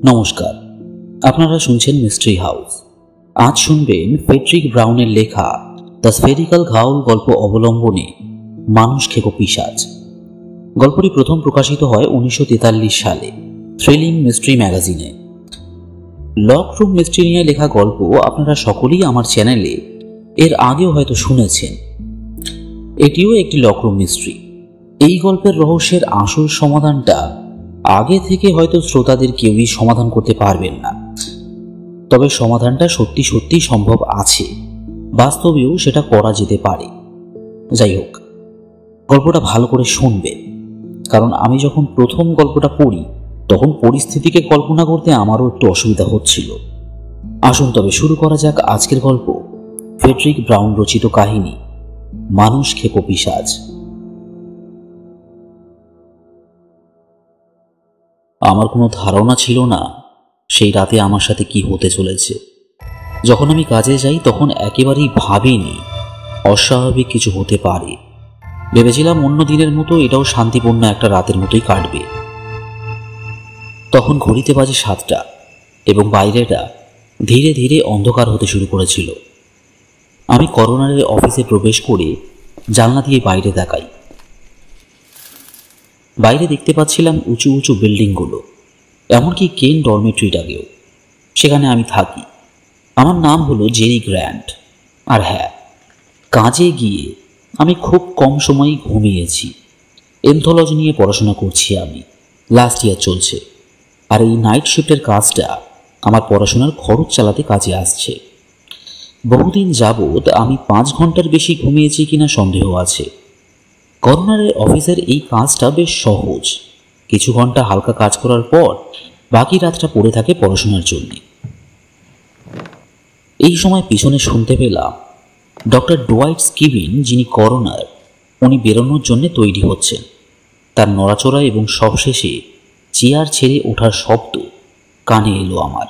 নমস্কার, আপনারা শুনছেন মিস্ট্রি হাউস। আজ শুনবেন ফ্রেডরিক ব্রাউনের লেখা দ্য স্ফেরিক্যাল ঘাউল গল্প অবলম্বনে মানুষ খেকো পিশাচ। গল্পটি প্রথম প্রকাশিত হয় 1943 সালে থ্রিলিং মিস্ট্রি ম্যাগাজিনে। লক রুম মিস্ট্রি নিয়ে লেখা গল্প আপনারা সকলেই আমার চ্যানেলে এর আগেও হয়তো শুনেছেন। এটিও একটি লক রুম মিস্ট্রি। এই গল্পের রহস্যের আসল সমাধানটা আগে থেকে হয়তো শ্রোতাদের কেউই সমাধান করতে পারবেন না, তবে সমাধানটা সত্যি সত্যি সম্ভব আছে, বাস্তবেও সেটা করা যেতে পারে। যাই হোক, গল্পটা ভালো করে শুনবেন, কারণ আমি যখন প্রথম গল্পটা পড়ি তখন পরিস্থিতিকে কল্পনা করতে আমারও একটু অসুবিধা হচ্ছিল। আসুন তবে শুরু করা যাক আজকের গল্প, ফ্রেডরিক ব্রাউন রচিত কাহিনী মানুষ খেকো পিশাচ। আমার কোনো ধারণা ছিল না সেই রাতে আমার সাথে কি হতে চলেছে। যখন আমি কাজে যাই তখন একেবারেই ভাবিনি অস্বাভাবিক কিছু হতে পারে। ভেবেছিলাম অন্য দিনের মতো এটাও শান্তিপূর্ণ একটা রাতের মতোই কাটবে। তখন ঘড়িতে বাজে 7টা এবং বাইরেটা ধীরে ধীরে অন্ধকার হতে শুরু করেছিল। আমি করোনারের অফিসে প্রবেশ করে জানলা দিয়ে বাইরে তাকাই। বাইরে দেখতে পাচ্ছিলাম উঁচু উঁচু বিল্ডিংগুলো, এমনকি কেন ডরমেটরিটাকেও। সেখানে আমি থাকি। আমার নাম হলো জেরি গ্র্যান্ট। আর হ্যাঁ, কাজে গিয়ে আমি খুব কম সময়ই ঘুমিয়েছি। এনথোলজি নিয়ে পড়াশোনা করছি আমি, লাস্ট ইয়ার চলছে। আর এই নাইট শিফটের কাজটা আমার পড়াশোনার খরচ চালাতে কাজে আসছে। বহুদিন যাবৎ আমি 5 ঘন্টার বেশি ঘুমিয়েছি কিনা সন্দেহ আছে। করোনারের অফিসের এই কাজটা বেশ সহজ। কিছু ঘন্টা হালকা কাজ করার পর বাকি রাতটা পড়ে থাকে পড়াশোনার জন্য। এই সময় পিছনে শুনতে পেলাম ডক্টর ডোয়াইট স্কিবিন, যিনি করোনার, উনি বেরোনোর জন্য তৈরি হচ্ছেন। তার নড়াচড়া এবং সবশেষে চেয়ার ছেড়ে ওঠার শব্দ কানে এলো আমার।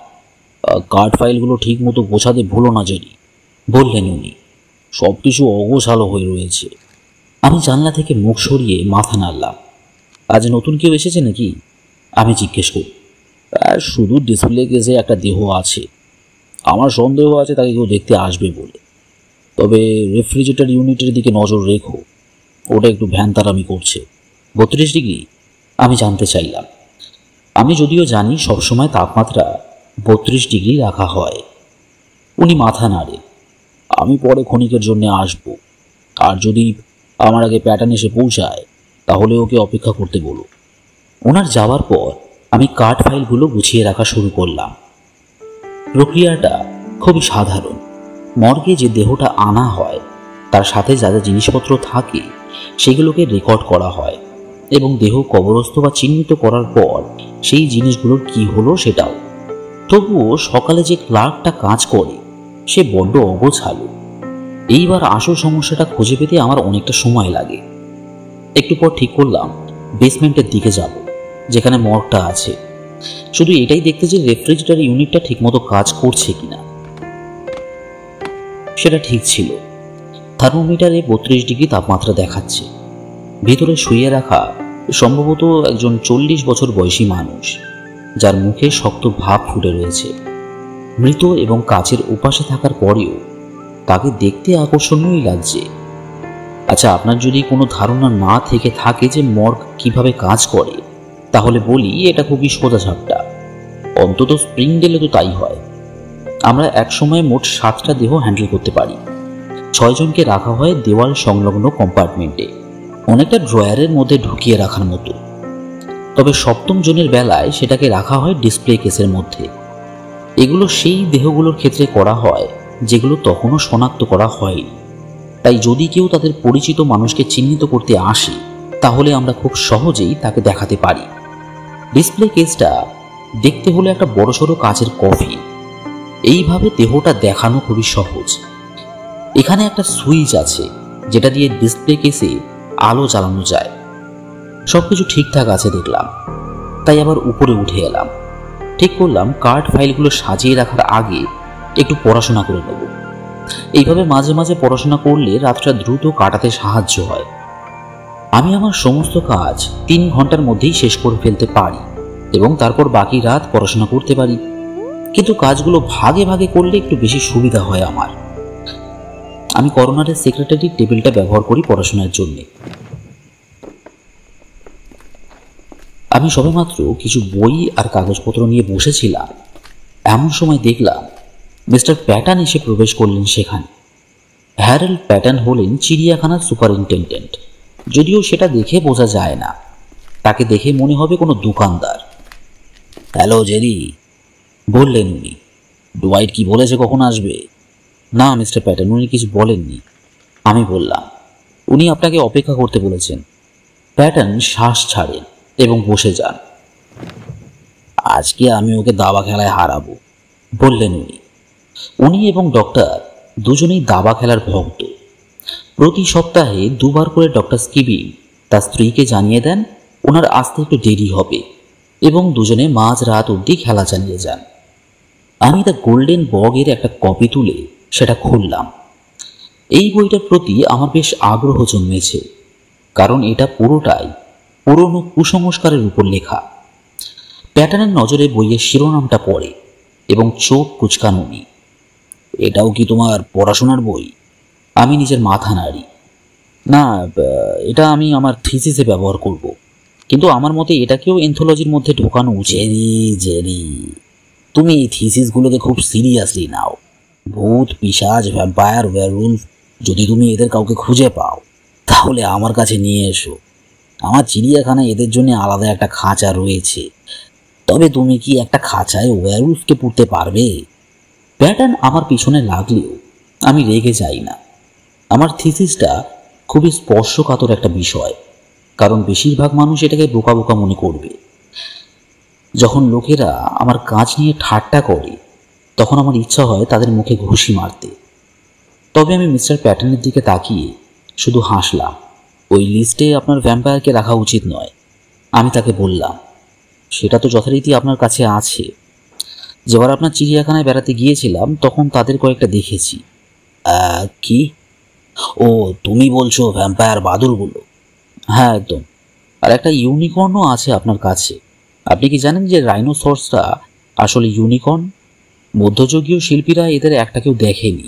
কার্ড ফাইলগুলো ঠিক মতো গোছাতে ভুলো না জেরি, বললেন উনি। সব কিছু অগোছালো হয়ে রয়েছে। আমি জানলা থেকে মুখ সরিয়ে মাথা নাড়লাম। আজ নতুন কেউ এসেছে নাকি? আমি জিজ্ঞেস করি। শুধু ডিসপ্লে কেসে একটা দেহ আছে, আমার সন্দেহ আছে তাকে কেউ দেখতে আসবে বলে। তবে রেফ্রিজারেটর ইউনিটের দিকে নজর রেখো, ওটা একটু ভ্যানতারামি করছে। 32 ডিগ্রি? আমি জানতে চাইলাম। আমি যদিও জানি সবসময় তাপমাত্রা 32 ডিগ্রি রাখা হয়। উনি মাথা নাড়ে। আমি পরে ক্ষণিকের জন্য আসবো, আর যদি আমার আগে প্যাটার্ন এসে পৌঁছায় তাহলে ওকে অপেক্ষা করতে বলো। ওনার যাওয়ার পর আমি কার্ড ফাইলগুলো গুছিয়ে রাখা শুরু করলাম। প্রক্রিয়াটা খুবই সাধারণ। মর্গে যে দেহটা আনা হয় তার সাথে যা যা জিনিসপত্র থাকে সেগুলোকে রেকর্ড করা হয়, এবং দেহ কবরস্থ বা চিহ্নিত করার পর সেই জিনিসগুলোর কি হলো সেটাও। তবুও সকালে যে ক্লার্কটা কাজ করে সে বড্ড অগোছালো। এইবার আসল সমস্যাটা খুঁজে পেতে আমার অনেকটা সময় লাগে। একটু পর ঠিক করলাম বেসমেন্টের দিকে যাব, যেখানে মর্গটা আছে, শুধু এটাই দেখতে যে রেফ্রিজারেটর ইউনিটটা ঠিকমতো কাজ করছে কিনা। সেটা ঠিক ছিল। থার্মোমিটারে 32 ডিগ্রি তাপমাত্রা দেখাচ্ছে। ভিতরে শুয়ে রাখা সম্ভবত একজন 40 বছর বয়সী মানুষ, যার মুখে শক্ত ভাব ফুটে রয়েছে। মৃত এবং কাচের উপাসে থাকার পরেও তাকে দেখতে আকর্ষণীয়ই লাগছে। আচ্ছা, আপনার যদি কোনো ধারণা না থেকে থাকে যে মর্গ কিভাবে কাজ করে, তাহলে বলি এটা খুবই সোজাসাপটা। অন্তত স্প্রিংডেলে তো তাই হয়। আমরা একসময় মোট 7টা দেহ হ্যান্ডেল করতে পারি। 6 জনকে রাখা হয় দেওয়াল সংলগ্ন কম্পার্টমেন্টে, অনেকটা ড্রয়ারের মধ্যে ঢুকিয়ে রাখার মতো। তবে 7ম জনের বেলায় সেটাকে রাখা হয় ডিসপ্লে কেসের মধ্যে। এগুলো সেই দেহগুলোর ক্ষেত্রে করা হয় যেগুলো তখনও শনাক্ত করা হয়নি। তাই যদি কেউ তাদের পরিচিত মানুষকে চিহ্নিত করতে আসে তাহলে আমরা খুব সহজেই তাকে দেখাতে পারি। ডিসপ্লে কেসটা দেখতে হলো একটা বড়সড় কাচের কফি। এইভাবে দেহটা দেখানো খুবই সহজ। এখানে একটা সুইচ আছে যেটা দিয়ে ডিসপ্লে কেসে আলো জ্বালানো যায়। সবকিছু ঠিকঠাক আছে দেখলাম, তাই আবার উপরে উঠে এলাম। ঠিক করলাম কার্ড ফাইলগুলো সাজিয়ে রাখার আগে একটু পড়াশোনা করে নেব। এইভাবে মাঝে মাঝে পড়াশোনা করলে রাতটা দ্রুত কাটাতে সাহায্য হয়। আমি আমার সমস্ত কাজ 3 ঘন্টার মধ্যেই শেষ করে ফেলতে পারি। এবং তারপর বাকি রাত পড়াশোনা করতে পারি। কিন্তু কাজগুলো ভাগে ভাগে করলে একটু বেশি সুবিধা হয় আমার। আমি কর্নারের সেক্রেটারি টেবিলটা ব্যবহার করি পড়াশোনার জন্য। আমি সবেমাত্র কিছু বই আর কাগজপত্র নিয়ে বসেছিলাম, এমন সময় দেখলাম মিস্টার প্যাটার্ন এসে প্রবেশ করলেন সেখানে। হ্যারল্ড প্যাটার্ন হলেন চিড়িয়াখানার সুপারিনটেন্ডেন্ট, যদিও সেটা দেখে বোঝা যায় না। তাকে দেখে মনে হবে কোনো দোকানদার। হ্যালো জেরি, বললেন উনি। ডুয়াইট কি বলেছে কখন আসবে? না মিস্টার প্যাটার্ন, উনি কিছু বলেননি। আমি বললাম, উনি আপনাকে অপেক্ষা করতে বলেছেন। প্যাটার্ন শ্বাস ছাড়েন এবং বসে যান। আজকে আমি ওকে দাবা খেলায় হারাবো, বললেন উনি। উনি এবং ডক্টর দুজনেই দাবা খেলার ভক্ত। প্রতি সপ্তাহে 2 বার করে ডক্টর স্কিবিং তার স্ত্রীকে জানিয়ে দেন ওনার আসতে একটু দেরি হবে, এবং দুজনে মাঝ রাত অবধি খেলা চালিয়ে যান। আমি দ্য গোল্ডেন বগের একটা কপি তুলে সেটা খুললাম। এই বইটার প্রতি আমার বেশ আগ্রহ জন্মেছে, কারণ এটা পুরোটাই পুরনো কুসংস্কারের উপর লেখা। প্যাটার্নের নজরে বইয়ের শিরোনামটা পড়ে এবং চোখ কুচকান উনি। এটাও কি তোমার পড়াশোনার বই? আমি নিজের মাথা নাড়ি। না, এটা আমি আমার থিসিসে ব্যবহার করব, কিন্তু আমার মতে এটাকেও এনথোলজির মধ্যে ঢোকানো উচিত। জেরি, তুমি এই থিসিসগুলোকে খুব সিরিয়াসলি নাও। ভূত, পিশাচ, ভ্যাম্পায়ার, ওয়্যারউলফ, যদি তুমি এদের কাউকে খুঁজে পাও তাহলে আমার কাছে নিয়ে এসো। আমার চিড়িয়াখানায় এদের জন্য আলাদা একটা খাঁচা রয়েছে। তবে তুমি কি একটা খাঁচায় ওয়্যারউলফকে পুড়তে পারবে? প্যাটার্ন আমার পিছনে লাগলেও আমি রেগে যাই না। আমার থিসিসটা খুবই স্পর্শকাতর একটা বিষয়, কারণ বেশিরভাগ মানুষ এটাকে বোকা বোকা মনে করবে। যখন লোকেরা আমার কাজ নিয়ে ঠাট্টা করে তখন আমার ইচ্ছা হয় তাদের মুখে ঘুষি মারতে। তবে আমি মিস্টার প্যাটার্নের দিকে তাকিয়ে শুধু হাসলাম। ওই লিস্টে আপনার ভ্যাম্পায়ারকে রাখা উচিত নয়, আমি তাকে বললাম। সেটা তো যথারীতি আপনার কাছে আছে। যেবার আপনার চিড়িয়াখানায় বেড়াতে গিয়েছিলাম তখন তাদের কয়েকটা দেখেছি। কি? ও, তুমি বলছো ভ্যাম্পায়ার বাদুরগুলো? হ্যাঁ, একদম। আর একটা ইউনিকর্নও আছে আপনার কাছে। আপনি কি জানেন যে রাইনোসরসটা আসলে ইউনিকর্ন? মধ্যযুগীয় শিল্পীরা এদের একটাকেও দেখেনি,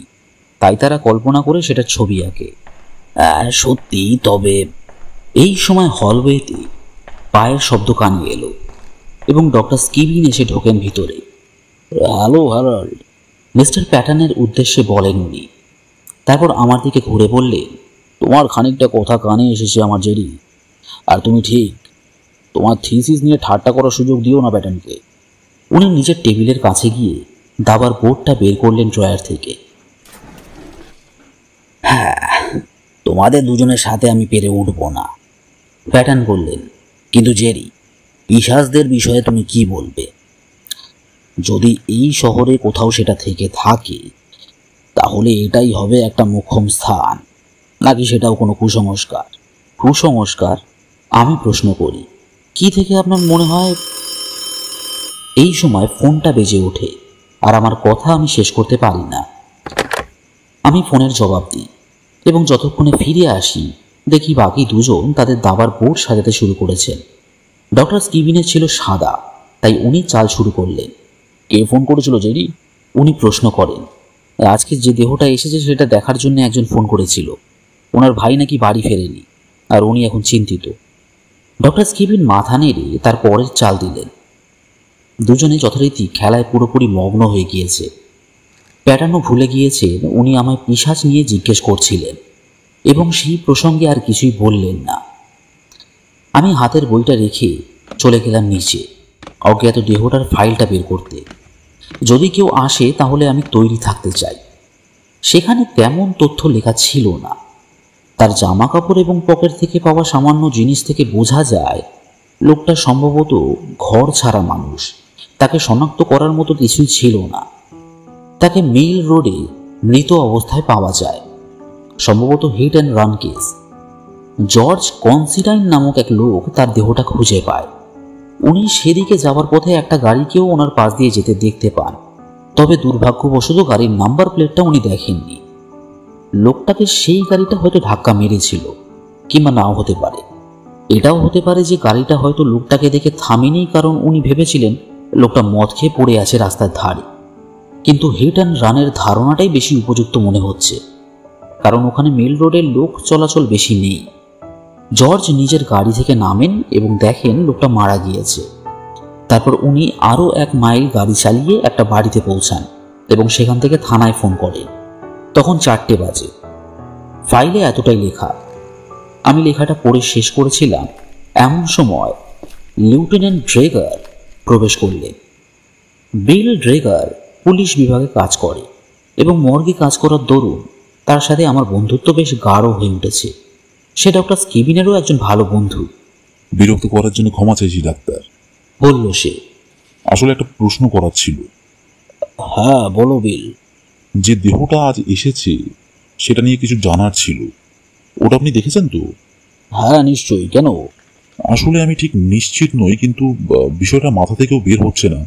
তাই তারা কল্পনা করে সেটা ছবি আঁকে। সত্যি? তবে এই সময় হলওয়েতে পায়ের শব্দ কানে এলো এবং ডক্টর স্কিবিন এসে ঢোকেন ভিতরে। হ্যালো হ্যারল্ড, মিস্টার প্যাটার্নের উদ্দেশ্যে বলেন উনি। তারপর আমার দিকে ঘুরে বললেন, তোমার খানিকটা কথা কানে এসেছে আমার জেরি। আর তুমি ঠিক, তোমার থিসিস নিয়ে ঠাট্টা করার সুযোগ দিও না প্যাটার্নকে। উনি নিজের টেবিলের কাছে গিয়ে দাবার বোর্ডটা বের করলেন ড্রয়ার থেকে। হ্যাঁ, তোমাদের দুজনের সাথে আমি পেরে উঠব না, প্যাটার্ন বললেন। কিন্তু জেরি, পিশাচদের বিষয়ে তুমি কি বলবে? যদি এই শহরে কোথাও সেটা থেকে থাকে তাহলে এটাই হবে একটা মোক্ষম স্থান, নাকি সেটাও কোনো কুসংস্কার? কুসংস্কার? আমি প্রশ্ন করি। কি থেকে আপনার মনে হয়? এই সময় ফোনটা বেজে ওঠে আর আমার কথা আমি শেষ করতে পারি না। আমি ফোনের জবাব দিই এবং যতক্ষণে ফিরে আসি দেখি বাকি দুজন তাদের দাবার বোর্ড সাজাতে শুরু করেছেন। ডক্টর স্কিবিনের ছিল সাদা, তাই উনি চাল শুরু করলেন। কে ফোন করেছিল জেরি? উনি প্রশ্ন করেন। আজকে যে দেহটা এসেছে সেটা দেখার জন্য একজন ফোন করেছিল। ওনার ভাই নাকি বাড়ি ফেরেনি আর উনি এখন চিন্তিত। ডক্টর স্কিবিন মাথা নেড়ে তার পরের চাল দিলেন। দুজনে যথারীতি খেলায় পুরোপুরি মগ্ন হয়ে গিয়েছে। প্যাটার্নও ভুলে গিয়েছেন উনি আমায় পিশাচ নিয়ে জিজ্ঞেস করছিলেন এবং সেই প্রসঙ্গে আর কিছুই বললেন না। আমি হাতের বইটা রেখে চলে গেলাম নিচে অজ্ঞাত দেহটার ফাইলটা বের করতে। যদি কেউ আসে তাহলে আমি তৈরি থাকতে চাই। সেখানে তেমন তথ্য লেখা ছিল না। তার জামা কাপড় এবং পকেট থেকে পাওয়া সামান্য জিনিস থেকে বোঝা যায় লোকটা সম্ভবত ঘর ছাড়া মানুষ। তাকে শনাক্ত করার মতো কিছুই ছিল না। তাকে মিল রোডে মৃত অবস্থায় পাওয়া যায়, সম্ভবত hit and run case. George Considine নামক এক লোক তার দেহটা খুঁজে পায়। উনি সেদিকে যাওয়ার পথে একটা গাড়িকেও ওনার পাশ দিয়ে যেতে দেখতে পান, তবে দুর্ভাগ্যবশত গাড়ির নাম্বার প্লেটটা উনি দেখেননি। লোকটাকে সেই গাড়িটা হয়তো ধাক্কা মেরেছিল, কিংবা নাও হতে পারে। এটাও হতে পারে যে গাড়িটা হয়তো লোকটাকে দেখে থামেনি, কারণ উনি ভেবেছিলেন লোকটা মদ খেয়ে পড়ে আছে রাস্তার ধারে। কিন্তু হিট অ্যান্ড রানের ধারণাটাই বেশি উপযুক্ত মনে হচ্ছে, কারণ ওখানে মেল রোডের লোক চলাচল বেশি নেই। জর্জ নিজের গাড়ি থেকে নামেন এবং দেখেন লোকটা মারা গিয়েছে। তারপর উনি আরও 1 মাইল গাড়ি চালিয়ে একটা বাড়িতে পৌঁছান এবং সেখান থেকে থানায় ফোন করেন। তখন 4টে বাজে। ফাইলে এতটাই লেখা। আমি লেখাটা পড়ে শেষ করেছিলাম এমন সময় লেফটেন্যান্ট ড্রেগার প্রবেশ করলেন। বিল ড্রেগার পুলিশ বিভাগে কাজ করে এবং মর্গে কাজ করার দরুন তার সাথে আমার বন্ধুত্ব বেশ গাঢ় হয়ে উঠেছে। সে ডক্টর স্কিবিনেরও একজন ভালো বন্ধু। বিরক্ত করার জন্য ক্ষমা চাইছি ডাক্তার, বলল সে। আসলে একটা প্রশ্ন করার ছিল। হ্যাঁ বলো বিল। যে দেহটা আজ এসেছে সেটা নিয়ে কিছু জানার ছিল। ওটা আপনি দেখেছেন তো? হ্যাঁ নিশ্চয়ই, কেন? আসলে আমি ঠিক নিশ্চিত নই, কিন্তু বিষয়টা মাথা থেকেও বের হচ্ছে না।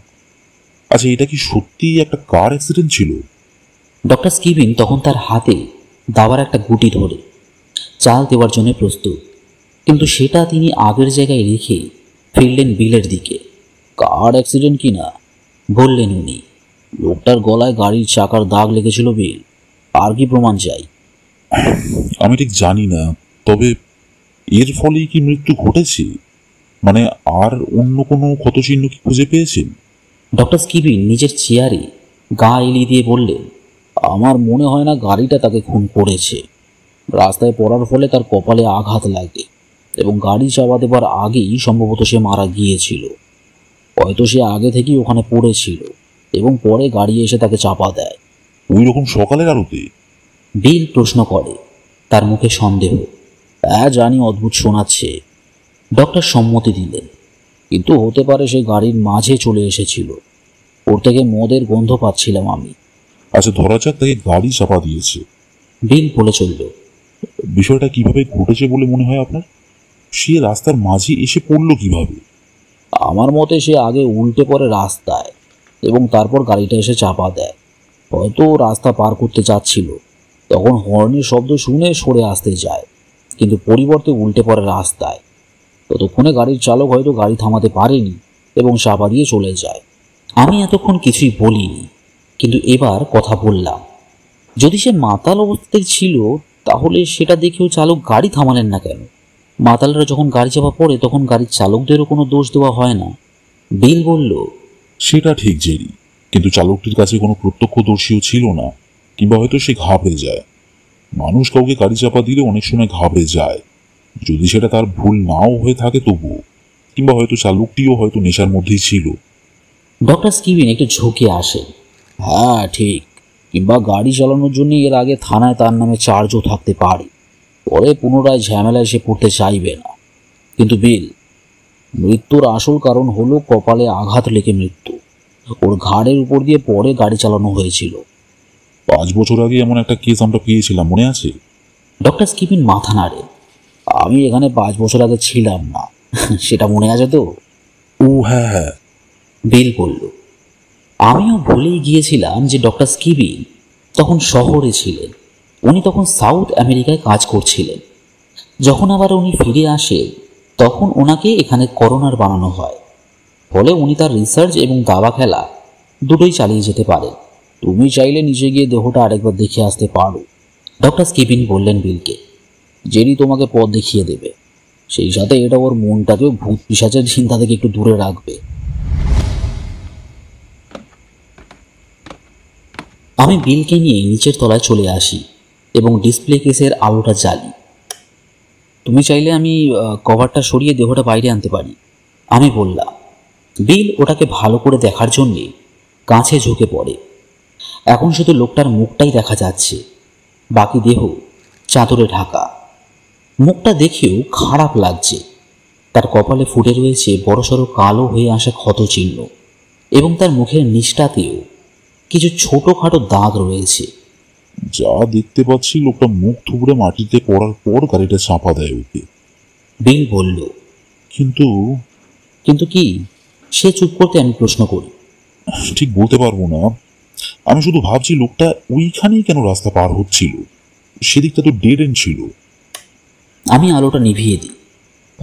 আচ্ছা, এটা কি সত্যিই একটা কার অ্যাক্সিডেন্ট ছিল? ডক্টর স্কিবিন তখন তার হাতে দাবার একটা গুটি ধরে চাল দেওয়ার জন্য প্রস্তুত, কিন্তু সেটা তিনি আগের জায়গায় রেখে ফিরলেন বিলের দিকে। কার অ্যাক্সিডেন্ট কি না, বললেন উনি। লোকটার গলায় গাড়ির চাকার দাগ লেগেছিল বিল। আর কি প্রমাণ চাই? আমি ঠিক জানি না, তবে এর ফলেই কি মৃত্যু ঘটেছে? মানে আর অন্য কোনো ক্ষতচিহ্ন কি খুঁজে পেয়েছেন? ডক্টর স্কিবিন নিজের চেয়ারে গা এলিয়ে দিয়ে বললেন, আমার মনে হয় না গাড়িটা তাকে খুন করেছে। রাস্তায় পড়ার ফলে তার কপালে আঘাত লাগে এবং গাড়ি চাপা দেবার আগেই সম্ভবত সে মারা গিয়েছিল। হয়তো সে আগে থেকেই ওখানে পড়েছিল এবং পরে গাড়ি এসে তাকে চাপা দেয়। ওই রকম সকালের আলোতে? বিল প্রশ্ন করে, তার মুখে সন্দেহ। হ্যাঁ জানি, অদ্ভুত শোনাচ্ছে। ডক্টর সম্মতি দিলেন, কিন্তু হতে পারে সে গাড়ির মাঝে চলে এসেছিল। ওর থেকে মদের গন্ধ পাচ্ছিলাম আমি। আচ্ছা, ধরা যাক তাকে গাড়ি চাপা দিয়েছে। বিল বলে চলল, বিষয়টা কিভাবে ঘটেছে বলে মনে হয় আপনার? সে রাস্তার মাঝে এসে পড়লো কিভাবে? আমার মতে সে আগে উল্টে পড়ে রাস্তায় এবং তারপর গাড়িটা এসে চাপা দেয়। হয়তো রাস্তা পার করতে যাচ্ছিল, তখন হর্নের শব্দ শুনে সরে আসতে যায়, কিন্তু পরিবর্তে উল্টে পড়ে রাস্তায়। ততক্ষণে গাড়ির চালক হয়তো গাড়ি থামাতে পারেনি এবং চাপা দিয়ে চলে যায়। আমি এতক্ষণ কিছুই বলিনি, কিন্তু এবার কথা বললাম। যদি সে মাতাল অবস্থায় ছিল, তাহলে সেটা দেখেও চালক গাড়ি থামালেন না কেন? মাতালরা যখন গাড়ি চাপা পড়ে তখন গাড়ির চালকদেরও কোনো দোষ দেওয়া হয় না। বিল বলল, সেটা ঠিক জেরি, কিন্তু চালকটির কাছে কোনো প্রত্যক্ষদর্শীও ছিল না, কিংবা হয়তো সে ঘাবড়ে যায়। মানুষ কাউকে গাড়ি চাপা দিলে অনেক সময় ঘাবড়ে যায়, যদি সেটা তার ভুল নাও হয়ে থাকে তবুও, কিংবা হয়তো চালকটিও হয়তো নেশার মধ্যেই ছিল। ডক্টর স্কিবিন একটু ঝুঁকে আসেন। হ্যাঁ ঠিক, কিংবা গাড়ি চালানোর জন্য এর আগে থানায় তার নামে চার্জও থাকতে পারে। পরে পুনরায় ঝামেলায় সে পড়তে চাইবে না। কিন্তু বিল, মৃত্যুর আসল কারণ হলো কপালে আঘাত লেগে মৃত্যু। ওর ঘাড়ের উপর দিয়ে পরে গাড়ি চালানো হয়েছিল। 5 বছর আগে এমন একটা কেস আমরা পেয়েছিলাম, মনে আছে? ডক্টর স্কিবিন মাথা নাড়ে। আমি এখানে 5 বছর আগে ছিলাম না, সেটা মনে আছে তো? ও হ্যাঁ হ্যাঁ, বিল বলল। আমিও ভুলেই গিয়েছিলাম যে ডক্টর স্কিবিন তখন শহরে ছিলেন। উনি তখন সাউথ আমেরিকায় কাজ করছিলেন। যখন আবার উনি ফিরে আসেন, তখন ওনাকে এখানে করোনার বানানো হয়। ফলে উনি তার রিসার্চ এবং দাবা খেলা দুটোই চালিয়ে যেতে পারেন। তুমি চাইলে নিচে গিয়ে দেহটা আরেকবার দেখে আসতে পারো, ডক্টর স্কিবিন বললেন বিলকে। জেরি তোমাকে পথ দেখিয়ে দেবে, সেই সাথে এটা ওর মনটাকেও ভূত পিশাচের চিন্তা থেকে একটু দূরে রাখবে। আমি বিলকে নিয়ে নিচের তলায় চলে আসি এবং ডিসপ্লে কেসের আলোটা জ্বালি। তুমি চাইলে আমি কভারটা সরিয়ে দেহটা বাইরে আনতে পারি, আমি বললাম। বিল ওটাকে ভালো করে দেখার জন্যে কাছে ঝুঁকে পড়ে। এখন শুধু লোকটার মুখটাই দেখা যাচ্ছে, বাকি দেহ চাদরে ঢাকা। মুখটা দেখেও খারাপ লাগছে। তার কপালে ফুটে রয়েছে বড়সড় কালো হয়ে আসা ক্ষতচিহ্ন এবং তার মুখের নিচটাতেও কিছু ছোটোখাটো দাগ রয়েছে। যা দেখতে পাচ্ছি লোকটা মুখ থুবড়ে মাটিতে পড়ার পর গাড়িটা চাপা দেয় ওকে। বিল বলল, কিন্তু কিন্তু কি? সে চুপ করতে আমি প্রশ্ন করি। ঠিক বলতে পারবো না, আমি শুধু ভাবছি লোকটা ওইখানেই কেন রাস্তা পার হচ্ছিল? সেদিকটা তো ডেড এন্ড ছিল। আমি আলোটা নিভিয়ে দিই।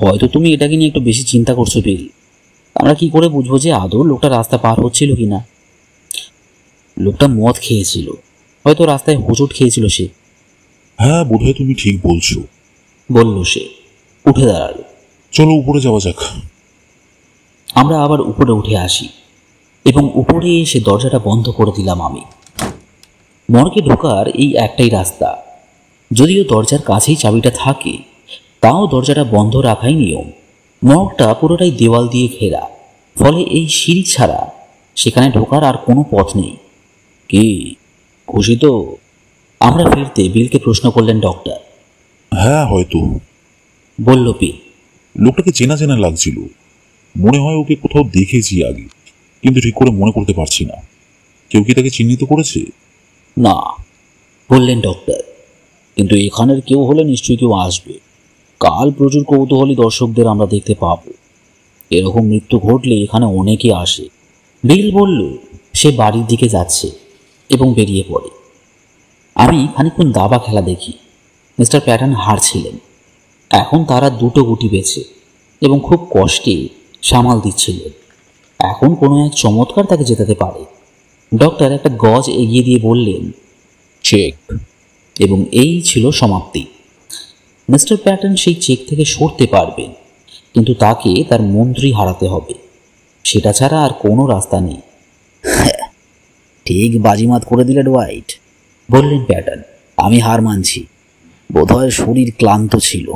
হয়তো তুমি এটাকে নিয়ে একটু বেশি চিন্তা করছো বিল। আমরা কি করে বুঝবো যে আদৌ লোকটা রাস্তা পার হচ্ছিল কিনা? লোকটা মদ খেয়েছিল, হয়তো রাস্তায় হোঁচট খেয়েছিল সে। হ্যাঁ, বোধহয় তুমি ঠিক বলছো, বলল সে। উঠে দাঁড়ালো। চলো উপরে যাওয়া যাক। আমরা আবার উপরে উঠে আসি এবং উপরে এসে দরজাটা বন্ধ করে দিলাম আমি। মর্গে ঢোকার এই একটাই রাস্তা, যদিও দরজার কাছেই চাবিটা থাকে, তাও দরজাটা বন্ধ রাখাই নিয়ম। মর্গটা পুরোটাই দেওয়াল দিয়ে ঘেরা, ফলে এই সিঁড়ি ছাড়া সেখানে ঢোকার আর কোনো পথ নেই। কি খুশি তো? আমরা ফিরতে বিলকে প্রশ্ন করলেন ডক্টর। হ্যাঁ, হয়তো, বলল বিল। লোকটাকে চেনা চেনা লাগছিল, মনে হয় ওকে কোথাও দেখেছি আগে, কিন্তু ঠিক করে মনে করতে পারছি না। কেউ কি তাকে চিহ্নিত করেছে? না, বললেন ডক্টর, কিন্তু এখানের কেউ হলে নিশ্চয়ই কেউ আসবে। কাল প্রচুর কৌতূহলী দর্শকদের আমরা দেখতে পাবো। এরকম মৃত্যু ঘটলে এখানে অনেকে আসে। বিল বলল সে বাড়ির দিকে যাচ্ছে এবং বেরিয়ে পড়ে। আমি খানিকক্ষণ দাবা খেলা দেখি। মিস্টার প্যাটার্ন হারছিলেন। এখন তারা দুটো গুটি বেছে এবং খুব কষ্টে সামাল দিচ্ছিলেন। এখন কোনো এক চমৎকার তাকে জেতাতে পারে। ডক্টর একটা গজ এগিয়ে দিয়ে বললেন, চেক। এবং এই ছিল সমাপ্তি। মিস্টার প্যাটার্ন সেই চেক থেকে সরতে পারবেন, কিন্তু তাকে তার মন্ত্রী হারাতে হবে। সেটা ছাড়া আর কোনো রাস্তা নেই। ঠিক বাজিমাত করে দিলে ডোয়াইট, বললেন প্যাটার্ন। আমি হার মানছি। বোধহয় শরীর ক্লান্ত ছিল,